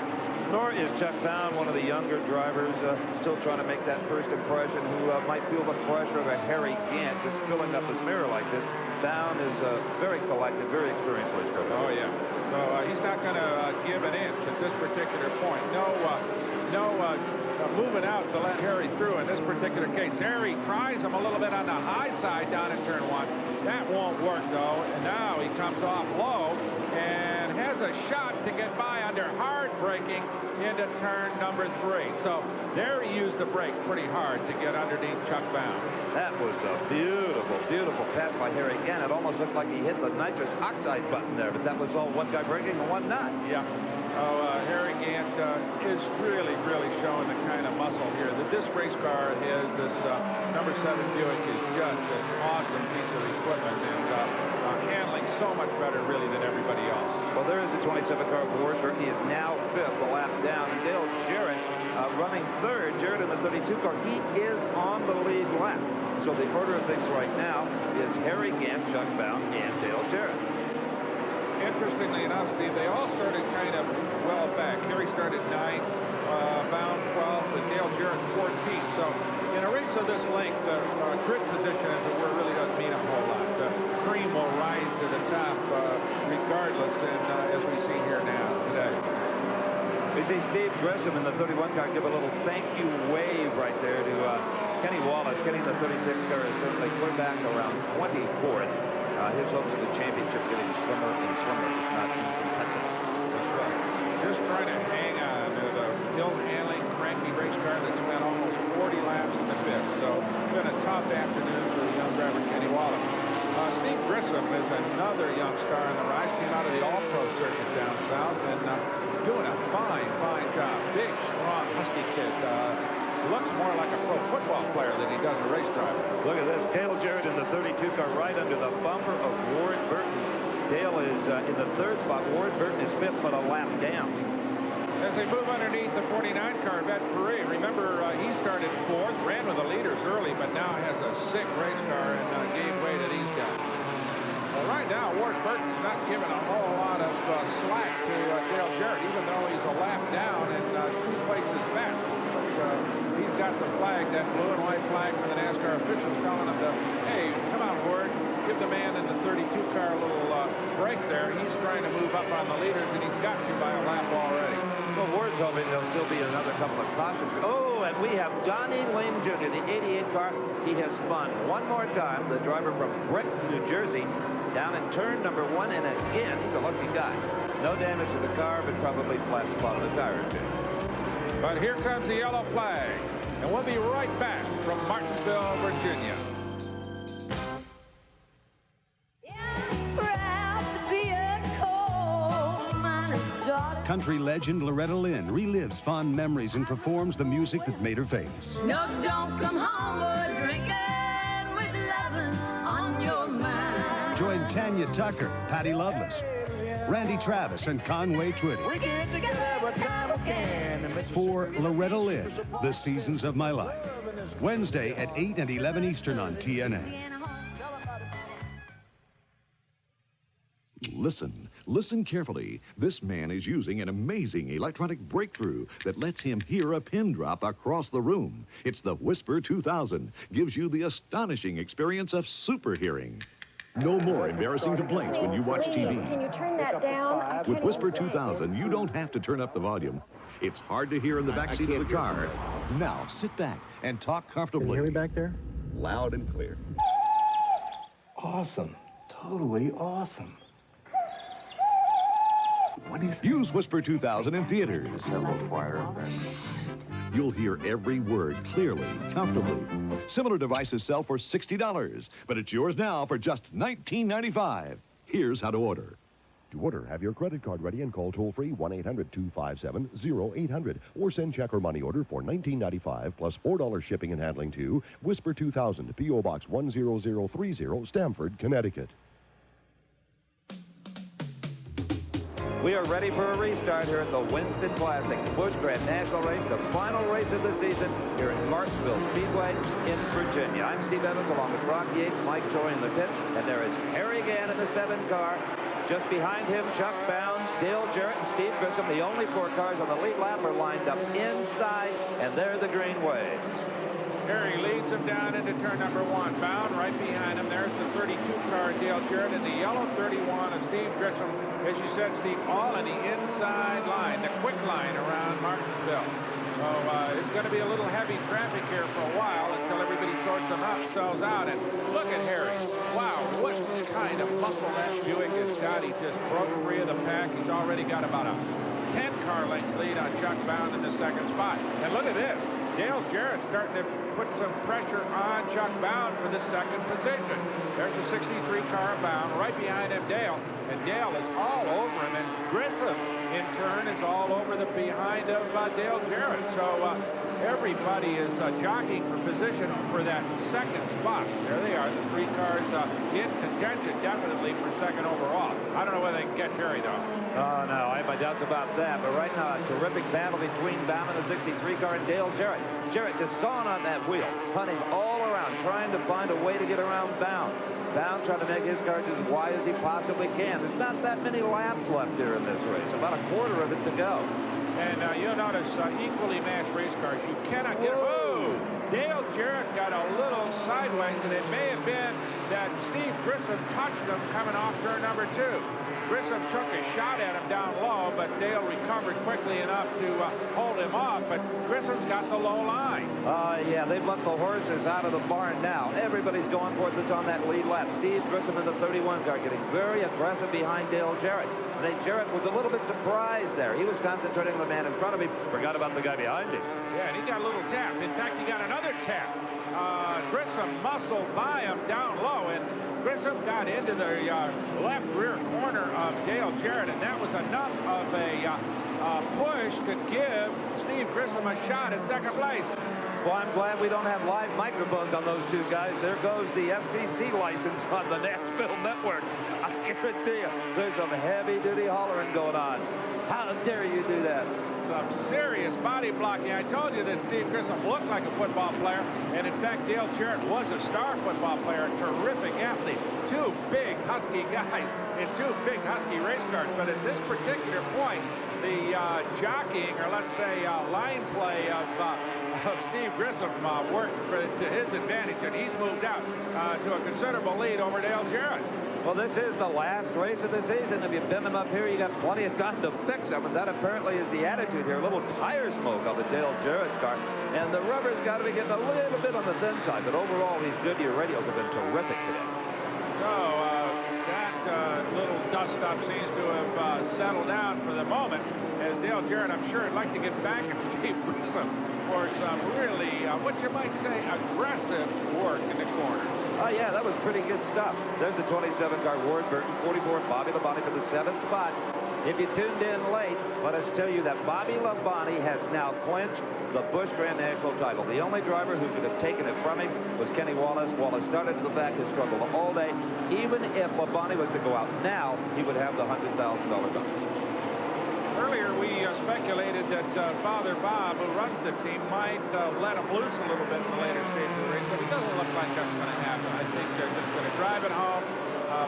Nor is Chuck Bown one of the younger drivers still trying to make that first impression who might feel the pressure of a Harry Gant just filling up his mirror like this. Bown is very collected, very experienced race car. Oh, yeah. So he's not going to give an inch at this particular point. No moving out to let Harry through in this particular case. Harry tries him a little bit on the high side down in turn 1. That won't work, though. And now he comes off low and has a shot to get by under hard braking into turn number 3. So there he used the brake pretty hard to get underneath Chuck Bown. That was a beautiful, beautiful pass by Harry Gant. It almost looked like he hit the nitrous oxide button there, but that was all one guy braking and one not. Yeah. Oh, Harry Gant is really, really showing the kind of muscle here that this race car is. This number 7 Buick is just an awesome piece of equipment and handling so much better, really, than everybody else. Well, there is the 27 car for Ward Burton. He is now 5th, a lap down. Dale Jarrett running 3rd. Jarrett in the 32 car. He is on the lead lap. So the order of things right now is Harry Gant, Chuck Bown, and Dale Jarrett. Interestingly enough, Steve, they all started kind of well back. Harry started 9th, Bown 12th, and Dale Jarrett 14th. So in a race of this length, the grid position, as it were, really doesn't mean a whole lot. The cream will rise to the top regardless, and as we see here now today. We see Steve Gresham in the 31 car give a little thank you wave right there to Kenny Wallace. Kenny in the 36 car is personally clear back around 24th. His hopes of the championship getting slimmer and slimmer, if not infinitesimal. That's right. Just trying to hang on to the ill-handling, cranky race car that spent almost 40 laps in the 5th. So it's been a tough afternoon for the young driver, Kenny Wallace. Steve Grissom is another young star in the rise. Came out of the All-Pro circuit down south and doing a fine, fine job. Big, strong, husky kid. Looks more like a pro football player than he does a race driver. Look at this. Dale Jarrett in the 32 car right under the bumper of Ward Burton. Dale is in the 3rd spot. Ward Burton is 5th, but a lap down. As they move underneath the 49 car, Vet Perret, remember he started 4th, ran with the leaders early, but now has a sick race car and gave way to these guys. Well, right now, Ward Burton's not giving a whole lot of slack to Dale Jarrett, even though he's a lap down and 2 places back. He's got the flag, that blue and white flag for the NASCAR officials telling him to, hey, come on, Ward, give the man in the 32 car a little break there. He's trying to move up on the leaders, and he's got you by a lap already. Well, Ward's hoping there'll still be another couple of cautions. Oh, and we have Donnie Lane Jr., the 88 car. He has spun one more time, the driver from Brick, New Jersey, down in turn number 1, and again, he's a lucky guy. No damage to the car, but probably flat spot on the tire or two. But here comes the yellow flag, and we'll be right back from Martinsville, Virginia. Country legend Loretta Lynn relives fond memories and performs the music that made her famous. No, don't come home, but drinking with lovin' on your mind. Join Tanya Tucker, Patty Loveless, Randy Travis, and Conway Twitty. We get together every time we can. For Loretta Lynn, The Seasons of My Life. Wednesday at 8 and 11 Eastern on TNA. Listen carefully. This man is using an amazing electronic breakthrough that lets him hear a pin drop across the room. It's the Whisper 2000. Gives you the astonishing experience of super hearing. No more embarrassing complaints when you watch TV. Can you turn that down? With Whisper 2000, you don't have to turn up the volume. It's hard to hear in the back seat of the car. Now, sit back and talk comfortably. Can you hear me back there? loud and clear. Awesome. Totally awesome. What is it? Use Whisper 2000 in theaters. You'll hear every word clearly, comfortably. Similar devices sell for $60, but it's yours now for just $19.95. Here's how to order. To order, have your credit card ready and call toll-free 1-800-257-0800 or send check or money order for $19.95 plus $4 shipping and handling to Whisper 2000, P.O. Box 10030, Stamford, Connecticut. We are ready for a restart here at the Winston Classic, Busch Grand National race, the final race of the season here at Martinsville Speedway in Virginia. I'm Steve Evans along with Rock Yates, Mike Joy in the pit, and there is Harry Gant in the 7 car. Just behind him, Chuck Bown, Dale Jarrett, and Steve Grissom. The only 4 cars on the lead lap are lined up inside, and there the green waves. Harry leads him down into turn number 1. Bound right behind him. There's the 32 car, Dale Jarrett, and the yellow 31 of Steve Grissom. As you said, Steve, all in the inside line, the quick line around Martinsville. So it's going to be a little heavy traffic here for a while until everybody sorts themselves out. And look at Harry. Wow, what kind of muscle that Buick has got. He just broke free of the pack. He's already got about a 10-car length lead on Chuck Bound in the 2nd spot. And look at this. Dale Jarrett starting to put some pressure on Chuck Bound for the 2nd position. There's a 63 car Bound right behind him, Dale. And Dale is all over him. And Grissom, in turn, is all over the behind of Dale Jarrett. So everybody is jockeying for position for that 2nd spot. There they are, the 3 cars in contention, definitely for 2nd overall. I don't know whether they can catch Harry, though. Oh, no, I have my doubts about that. But right now, a terrific battle between Bound and the 63 car and Dale Jarrett. Jarrett just sawing on that wheel, hunting all around, trying to find a way to get around Bound. Bound trying to make his car as wide as he possibly can. There's not that many laps left here in this race, about a quarter of it to go. And you'll notice equally matched race cars. You cannot get... Whoa! Dale Jarrett got a little sideways, and it may have been that Steve Grissom touched him coming off turn number 2. Grissom took a shot at him down low, but Dale recovered quickly enough to hold him off, but Grissom's got the low line. Yeah, they've let the horses out of the barn now. Everybody's going for it that's on that lead lap. Steve Grissom in the 31 car getting very aggressive behind Dale Jarrett. And Jarrett was a little bit surprised there. He was concentrating on the man in front of him, forgot about the guy behind him. Yeah, and he got a little tap. In fact, he got another tap. Grissom muscled by him down low, and Grissom got into the left rear corner of Dale Jarrett, and that was enough of a push to give Steve Grissom a shot at 2nd place. Well, I'm glad we don't have live microphones on those 2 guys. There goes the FCC license on the Nashville network. I guarantee you, there's some heavy-duty hollering going on. How dare you do that? Some serious body blocking. I told you that Steve Grissom looked like a football player, and in fact, Dale Jarrett was a star football player, a terrific athlete. 2 big, husky guys in 2 big, husky race cars. But at this particular point, the jockeying, or let's say line play of Steve Grissom worked to his advantage, and he's moved out to a considerable lead over Dale Jarrett. Well, this is the last race of the season. If you bend them up here, you got plenty of time to fix them, and that apparently is the attitude here. A little tire smoke on the Dale Jarrett's car, and the rubber's got to be getting a little bit on the thin side, but overall, these Goodyear radials have been terrific today. So, that little dust-up seems to have settled down for the moment, as Dale Jarrett, I'm sure, would like to get back at Steve Grissom for some really, what you might say, aggressive work in the corner. Oh, yeah, that was pretty good stuff. There's the 27 car Ward Burton, 44 Bobby Labonte for the 7th spot. If you tuned in late, let us tell you that Bobby Labonte has now clinched the Busch Grand National title. The only driver who could have taken it from him was Kenny Wallace. Wallace started to the back and struggled all day. Even if Labonte was to go out now, he would have the $100,000 bonus. Earlier, we speculated that Father Bob, who runs the team, might let him loose a little bit in the later stage of the race, but it doesn't look like that's going to happen. I think they're just going to drive it home,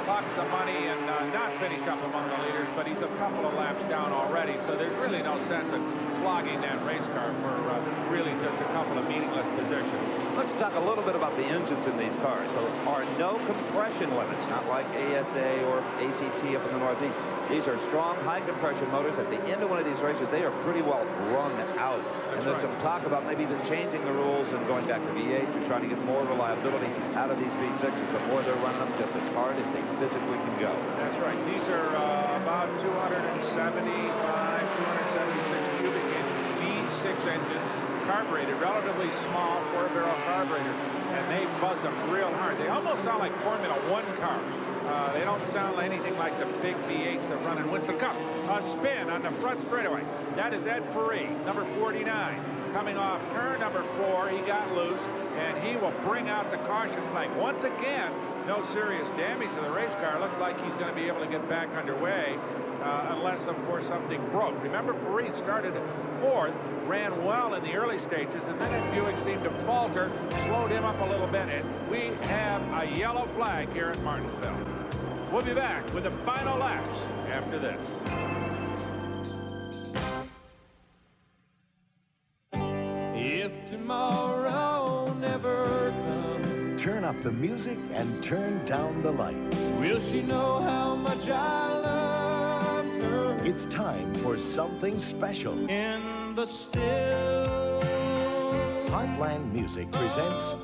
pocket the money, and not finish up among the leaders, but he's a couple of laps down already, so there's really no sense in flogging that race car for really just a couple of meaningless positions. Let's talk a little bit about the engines in these cars. There are no compression limits, not like ASA or ACT up in the Northeast. These are strong, high compression motors. At the end of one of these races, they are pretty well wrung out. And there's some talk about maybe even changing the rules and going back to V8 or trying to get more reliability out of these V6s. The more they're running them just as hard as they physically can go. That's right. These are about 275, 276 cubic inch V6 engines, carbureted, relatively small 4-barrel carburetor, and they buzz them real hard. They almost sound like Formula One cars. They don't sound anything like the big V8s that run in Winston Cup. A spin on the front straightaway. That is Ed Ferree, number 49. Coming off turn number 4, he got loose, and he will bring out the caution flag. Once again, no serious damage to the race car. Looks like he's going to be able to get back underway, unless, of course, something broke. Remember, Ferree started 4th, ran well in the early stages, and then at Buick seemed to falter, slowed him up a little bit, and we have a yellow flag here at Martinsville. We'll be back with the final laps after this. If tomorrow never comes, Turn up the music and turn down the lights. will she know how much I love her? It's time for something special. In the still Heartland Music presents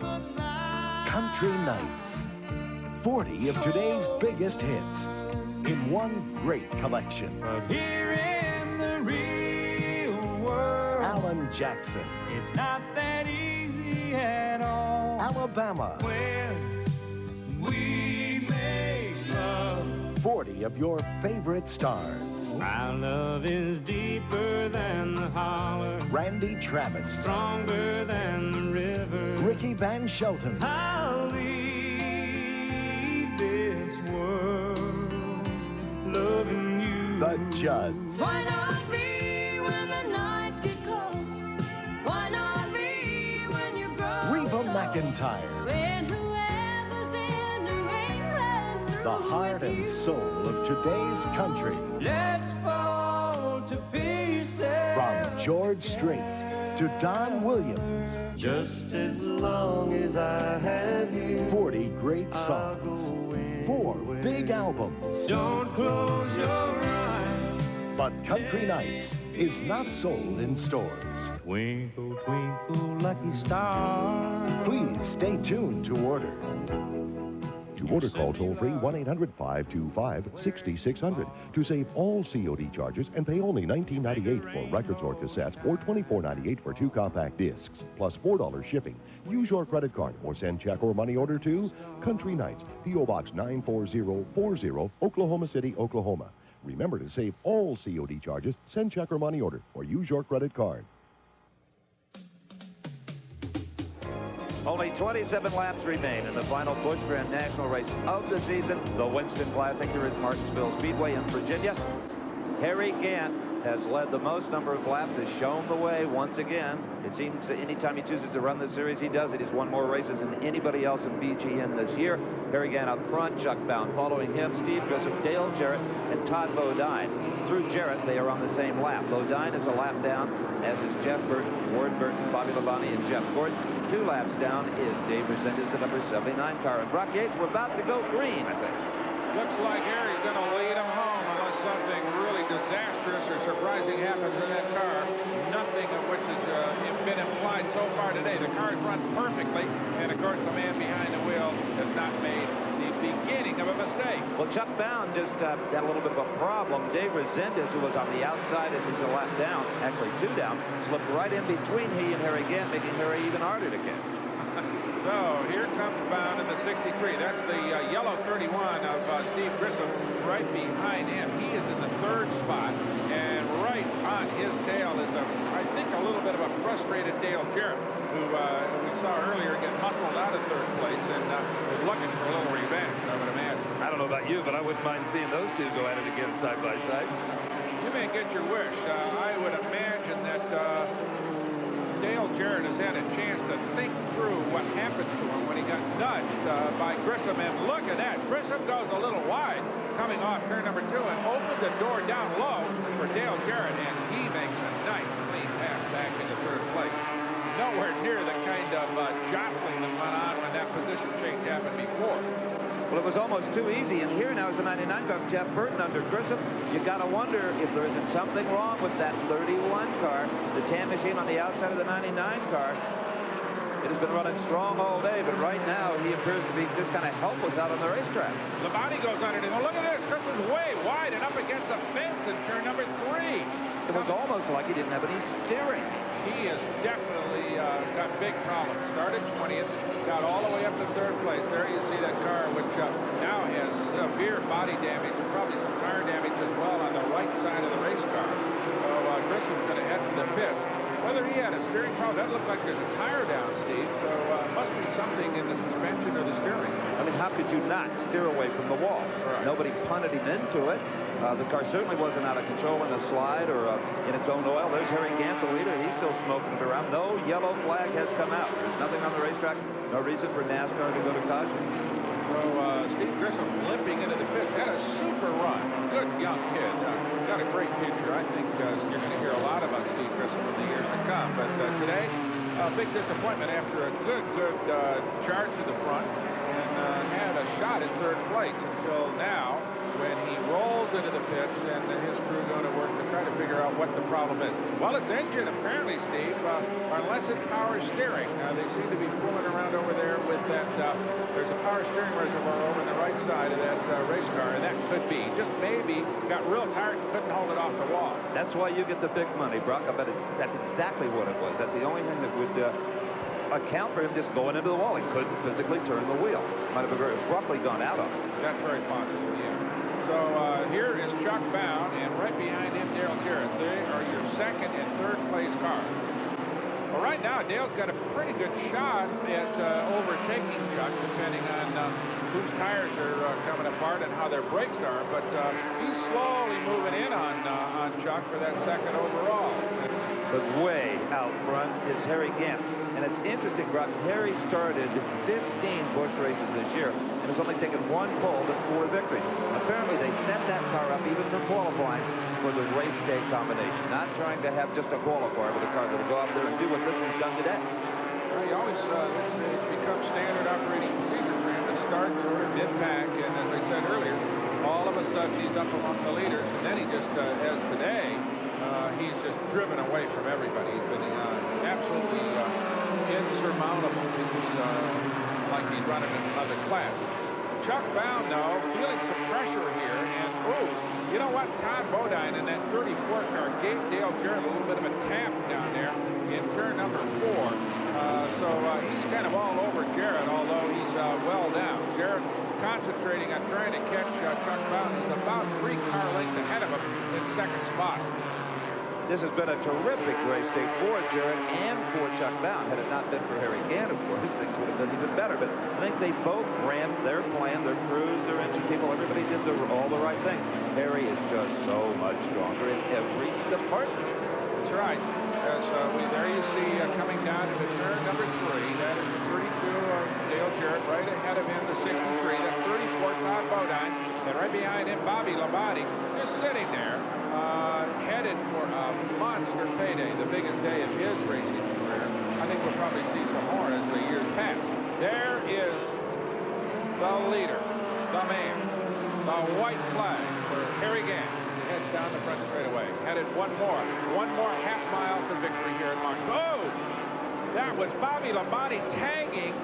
Country Nights. 40 of today's biggest hits in one great collection. But here in the real world, Alan Jackson, it's not that easy at all. Alabama. When we make love, 40 of your favorite stars. our love is deeper than the holler, Randy Travis, stronger than the river. Ricky Van Shelton, I'll leave this world loving you. The Judds, Why not be when the nights get cold? Why not be when you're broke? Reba McEntire, When whoever's in New England's through the heart and soul of today's country. Let's fall to pieces. From George Strait to Don Williams, Just as long as I have you. 40 great songs, 4 big albums. Don't close your eyes. But Country Nights is not sold in stores. Twinkle, twinkle, lucky star. Please stay tuned to order. To order, call toll-free 1-800-525-6600 to save all COD charges and pay only $19.98 for records or cassettes or $24.98 for 2 compact discs, plus $4 shipping. Use your credit card or send check or money order to Country Nights, P.O. Box 94040, Oklahoma City, Oklahoma. Remember to save all COD charges, send check or money order, or use your credit card. Only 27 laps remain in the final Busch Grand National race of the season, the Winston Classic here at Martinsville Speedway in Virginia. Harry Gant has led the most number of laps, has shown the way once again. It seems that anytime he chooses to run this series, he does it. He's won more races than anybody else in BGN this year. Harry Gant up front, Chuck Bown following him, Steve Grissom, Dale Jarrett, and Todd Bodine. Through Jarrett, they are on the same lap. Bodine is a lap down, as is Jeff Burton, Ward Burton, Bobby Labonte, and Jeff Gordon. 2 laps down is Dave Resendez, the number 79 car. And Brock Yates, we're about to go green, I think. Looks like Harry's going to lead him home unless something really disastrous or surprising happens in that car. Nothing of which has been implied so far today. The car's run perfectly, and of course the man behind the wheel has not made the beginning of a mistake. Well, Chuck Bown just had a little bit of a problem. Dave Resendez, who was on the outside and he's a lap down, actually 2 down, slipped right in between he and Harry Gant, making Harry even harder to catch. So here comes Bound in the 63. That's the yellow 31 of Steve Grissom right behind him. He is in the 3rd spot, and right on his tail is, I think, a little bit of a frustrated Dale Jarrett, who we saw earlier get muscled out of 3rd place and is looking for a little revenge, I would imagine. I don't know about you, but I wouldn't mind seeing those two go at it again side by side. You may get your wish. I would imagine that Dale Jarrett has had a chance to think through what happened to him when he got nudged by Grissom. And look at that. Grissom goes a little wide coming off turn number 2 and opened the door down low for Dale Jarrett. And he makes a nice clean pass back into 3rd place. nowhere near the kind of jostling that went on when that position change happened before. Well, it was almost too easy, and here now is the 99 car, Jeff Burton under Grissom. You got to wonder if there isn't something wrong with that 31 car, the tan machine on the outside of the 99 car. It has been running strong all day, but right now he appears to be just kind of helpless out on the racetrack. Labonte goes underneath. Oh, look at this. Grissom's way wide and up against the fence in turn number 3. It was almost like he didn't have any steering. He has definitely got big problems. Started 20th, got all the way up to 3rd place. There you see that car, which now has severe body damage and probably some tire damage as well on the right side of the race car. So Grissom's going to head for the pits. Whether he had a steering problem, that looked like there's a tire down, Steve. So it must be something in the suspension or the steering. I mean, how could you not steer away from the wall? Right. Nobody punted him into it. The car certainly wasn't out of control in a slide or in its own oil. There's Harry Gant, the leader. He's still smoking it around. No yellow flag has come out. There's nothing on the racetrack. No reason for NASCAR to go to caution. So Steve Grissom limping into the pits. Had a super run. Good young kid. Got a great future. I think you're going to hear a lot about Steve Grissom in the years to come. But today, a big disappointment after a good charge to the front and had a shot at 3rd place until now, when he rolls into the pits and his crew going to work to try to figure out what the problem is. Well, it's engine, apparently, Steve, unless it's power steering. They seem to be fooling around over there with that. There's a power steering reservoir over on the right side of that race car, and that could be, just maybe, got real tired and couldn't hold it off the wall. That's why you get the big money, Brock. I bet that's exactly what it was. That's the only thing that would account for him just going into the wall. He couldn't physically turn the wheel. Might have very abruptly gone out on it. That's very possible, yeah. So here is Chuck Bown, and right behind him, Dale Jarrett. They are your 2nd and 3rd place cars. Well, right now, Dale's got a pretty good shot at overtaking Chuck, depending on whose tires are coming apart and how their brakes are. But he's slowly moving in on Chuck for that 2nd overall. But way out front is Harry Gant. And it's interesting, Brock, Harry started 15 Busch races this year and has only taken 1 pole but 4 victories. Apparently, they set that car up even for qualifying for the race day combination. Not trying to have just a qualifier, but a car that'll go out there and do what this one's done today. Well, he always, it's become standard operating procedure for him to start sort of mid-pack, and as I said earlier, all of a sudden he's up among the leaders, and then he just, as today, he's just driven away from everybody. He's been absolutely insurmountable. It's like he's running in another class. Chuck Bown, though, feeling some pressure here, and you know what? Todd Bodine in that 34 car gave Dale Jarrett a little bit of a tap down there in turn number 4. So he's kind of all over Jarrett, although he's well down. Jarrett concentrating on trying to catch Chuck Bown. He's about 3 car lengths ahead of him in 2nd spot. This has been a terrific race day for Jarrett and for Chuck Bown. Had it not been for Harry Gant, of course, things would have been even better. But I think they both ran their plan, their crews, their engine people. Everybody did all the right things. Harry is just so much stronger in every department. That's right. As there you see coming down into turn number 3. That is the 32 of Dale Jarrett. Right ahead of him, the 63. That's 34 Todd Bodine. And right behind him, Bobby Labonte, just sitting there. Headed for a monster payday, the biggest day of his racing career. I think we'll probably see some more as the years pass. There is the leader, the man, the white flag for Harry Gant. He heads down the front straightaway. Headed one more half mile to victory here at Martinsville. Oh! That was Bobby Labonte tagging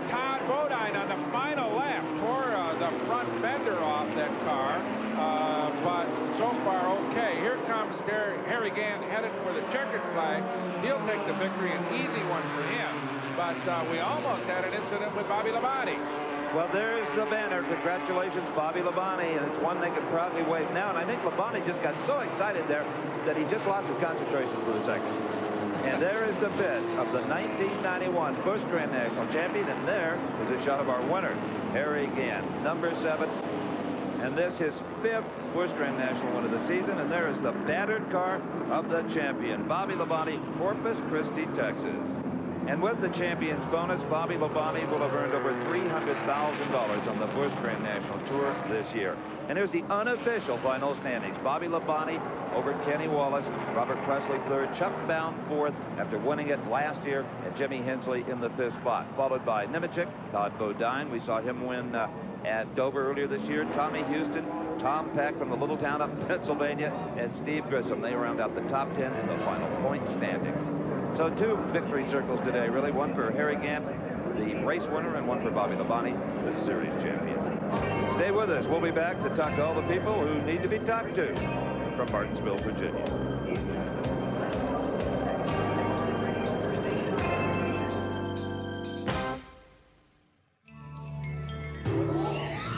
Todd Bodine on the final lap. Tore the front fender off that car. But so far, okay. Here comes Harry Gant headed for the checkered flag. He'll take the victory, an easy one for him. But we almost had an incident with Bobby Labonte. Well, there's the banner. Congratulations, Bobby Labonte. And it's one they can proudly wave now. And I think Labonte just got so excited there that he just lost his concentration for a second. And there is the bid of the 1991 Busch Grand National champion. And there is a shot of our winner, Harry Gant, number 7. And this his 5th Busch Grand National win of the season. And there is the battered car of the champion, Bobby Labonte, Corpus Christi, Texas. And with the champions bonus, Bobby Labonte will have earned over $300,000 on the Busch Grand National Tour this year. And here's the unofficial final standings. Bobby Labonte over Kenny Wallace, Robert Presley third, Chuck Bown fourth after winning it last year, and Jimmy Hensley in the fifth spot, followed by Nemechek, Todd Bodine. We saw him win at Dover earlier this year. Tommy Houston, Tom Peck from the little town up in Pennsylvania, and Steve Grissom. They round out the top 10 in the final point standings. So 2 victory circles today, really. One for Harry Gant, the race winner, and one for Bobby Labonte, the series champion. Stay with us. We'll be back to talk to all the people who need to be talked to from Martinsville, Virginia.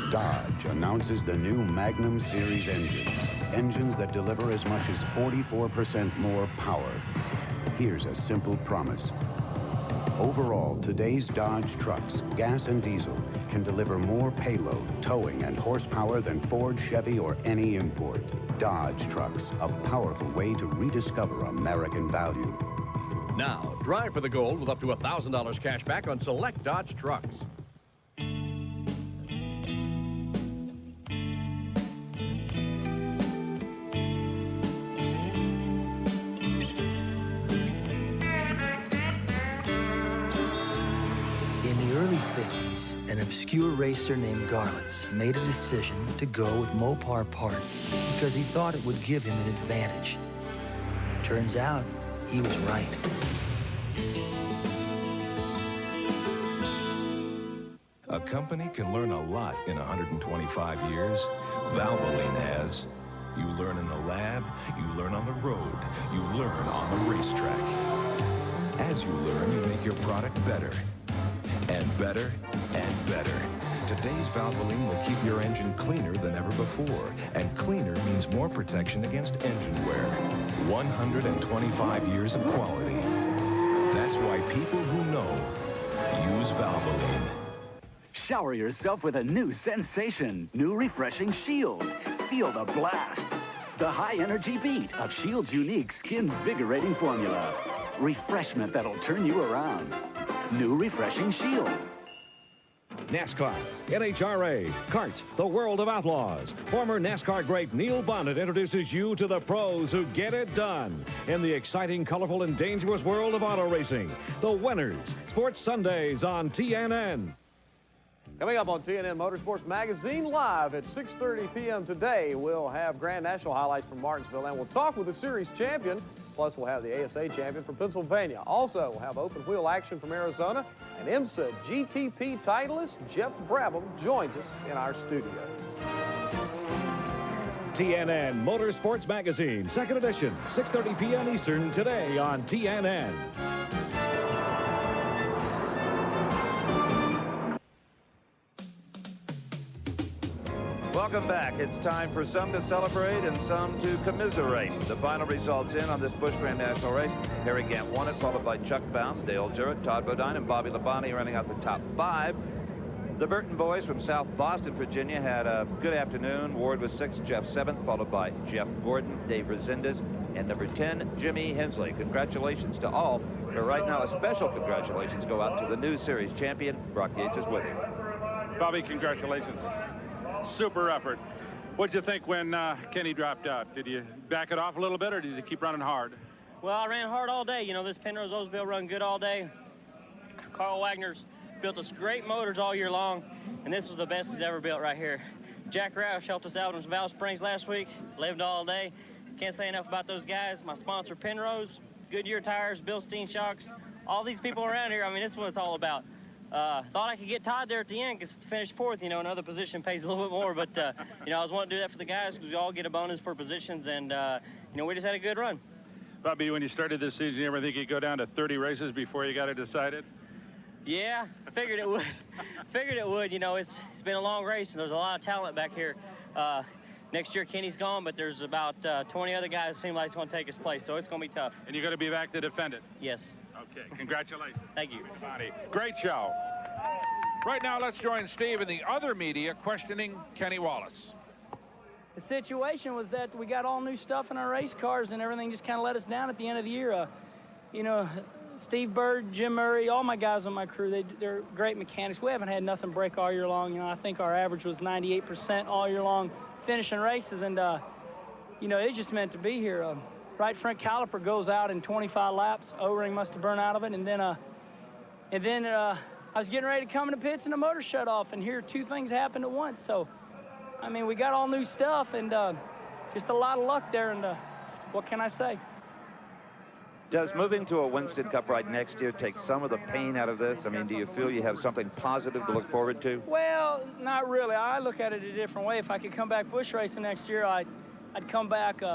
Dodge announces the new Magnum Series engines. Engines that deliver as much as 44% more power. Here's a simple promise. Overall, today's Dodge trucks, gas and diesel, can deliver more payload, towing, and horsepower than Ford, Chevy, or any import. Dodge trucks, a powerful way to rediscover American value. Now, drive for the gold with up to $1,000 cash back on select Dodge trucks. An obscure racer named Garlitz made a decision to go with Mopar parts because he thought it would give him an advantage. Turns out, he was right. A company can learn a lot in 125 years. Valvoline has. You learn in the lab, you learn on the road, you learn on the racetrack. As you learn, you make your product better. And better and better. Today's Valvoline will keep your engine cleaner than ever before. And cleaner means more protection against engine wear. 125 years of quality. That's why people who know use Valvoline. Shower yourself with a new sensation, new refreshing Shield. Feel the blast. The high-energy beat of Shield's unique skin-vigorating formula. Refreshment that'll turn you around. New refreshing Shield. NASCAR, NHRA, kart, the world of outlaws. Former NASCAR great Neil Bonnet introduces you to the pros who get it done in the exciting, colorful, and dangerous world of auto racing. The Winners, Sports Sundays on TNN. Coming up on TNN Motorsports Magazine Live at 6:30 p.m. today, we'll have Grand National highlights from Martinsville, and we'll talk with the series champion. Plus, we'll have the ASA champion from Pennsylvania. Also, we'll have open wheel action from Arizona, and IMSA GTP titleist Jeff Brabham joins us in our studio. TNN Motorsports Magazine, second edition, 6:30 p.m. Eastern, today on TNN. Welcome back. It's time for some to celebrate and some to commiserate. The final results in on this Busch Grand National race. Harry Gant won it, followed by Chuck Bown, Dale Jarrett, Todd Bodine, and Bobby Labonte running out the top 5. The Burton boys from South Boston, Virginia had a good afternoon. Ward was 6th, Jeff 7th, followed by Jeff Gordon, Dave Resendez, and number 10, Jimmy Hensley. Congratulations to all. But right now, a special congratulations go out to the new series champion. Brock Yates is with him. Bobby, congratulations. Super effort. What'd you think when Kenny dropped out? Did you back it off a little bit, or did you keep running hard? Well, I ran hard all day. You know, this Penrose Oldsmobile run good all day. Carl Wagner's built us great motors all year long, and this was the best he's ever built right here. Jack Roush helped us out in Valve Springs last week. Lived all day. Can't say enough about those guys. My sponsor, Penrose, Goodyear Tires, Bill Steen Shocks, all these people around here. I mean, this is what it's all about. Thought I could get Todd there at the end because to finish 4th, you know, another position pays a little bit more. But, you know, I was wanting to do that for the guys because we all get a bonus for positions. And, you know, we just had a good run. Bobby, when you started this season, you ever think you'd go down to 30 races before you got it decided? Yeah, I figured it would. Figured it would. You know, it's been a long race, and there's a lot of talent back here. Next year, Kenny's gone, but there's about 20 other guys who seem like it's going to take his place, so it's going to be tough. And you're going to be back to defend it? Yes. Okay, congratulations. Thank you. Great show. Right now, let's join Steve and the other media questioning Kenny Wallace. The situation was that we got all new stuff in our race cars, and everything just kind of let us down at the end of the year. You know, Steve Bird, Jim Murray, all my guys on my crew, they're great mechanics. We haven't had nothing break all year long. You know, I think our average was 98% all year long finishing races, and you know, it's just meant to be here. Right front caliper goes out in 25 laps. O-ring must have burned out of it, and then I was getting ready to come in the pits and the motor shut off, and here 2 things happened at once. So, I mean, we got all new stuff, and just a lot of luck there, and what can I say? Does moving to a Winston Cup ride next year take some of the pain out of this? I mean, do you feel you have something positive to look forward to? Well, not really. I look at it a different way. If I could come back Busch racing next year, I'd come back, you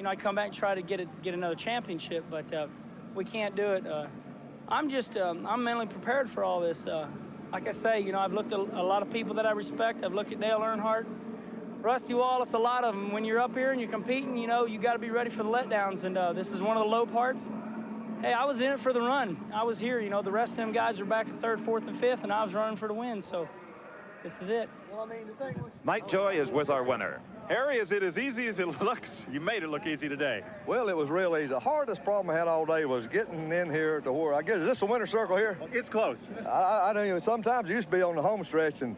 know, I'd come back and try to get another championship, but we can't do it. I'm mentally prepared for all this. Like I say, you know, I've looked at a lot of people that I respect. I've looked at Dale Earnhardt, Rusty Wallace, a lot of them. When you're up here and you're competing, you know, you got to be ready for the letdowns, and this is one of the low parts. Hey, I was in it for the run. I was here, you know, the rest of them guys were back at 3rd, 4th, and 5th, and I was running for the win, so this is it. Well, I mean, the thing was... Mike Joy is with our winner. Harry, is it as easy as it looks? You made it look easy today. Well, it was real easy. The hardest problem I had all day was getting in here to where, I guess, is this a winner circle here? It's close. I don't even, sometimes it used to be on the home stretch, and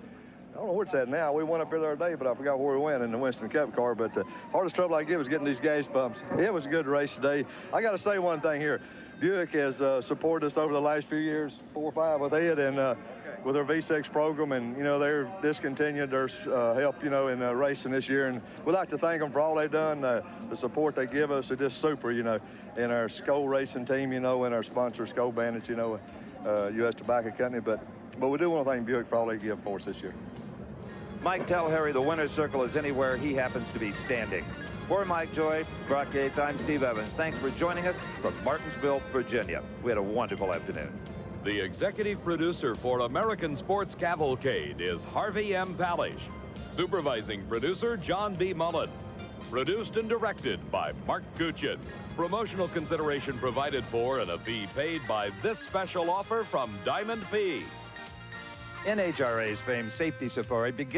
I don't know where it's at now. We went up here the other day, but I forgot where we went in the Winston Cup car. But the hardest trouble I get was getting these gas pumps. It was a good race today. I got to say one thing here. Buick has supported us over the last few years, 4 or 5 with Ed, and with their V6 program, and, you know, they're discontinued their help, you know, in racing this year. And we'd like to thank them for all they've done, the support they give us. It's just super, you know, in our Skoal racing team, you know, and our sponsor, Skoal Bandits, you know, U.S. Tobacco Company. But we do want to thank Buick for all they give for us this year. Mike, tell Harry the winner's circle is anywhere he happens to be standing. For Mike Joy, Brock Yates, I'm Steve Evans. Thanks for joining us from Martinsville, Virginia. We had a wonderful afternoon. The executive producer for American Sports Cavalcade is Harvey M. Palish. Supervising producer, John B. Mullen. Produced and directed by Mark Guchin. Promotional consideration provided for and a fee paid by this special offer from Diamond P. NHRA's famed safety safari begins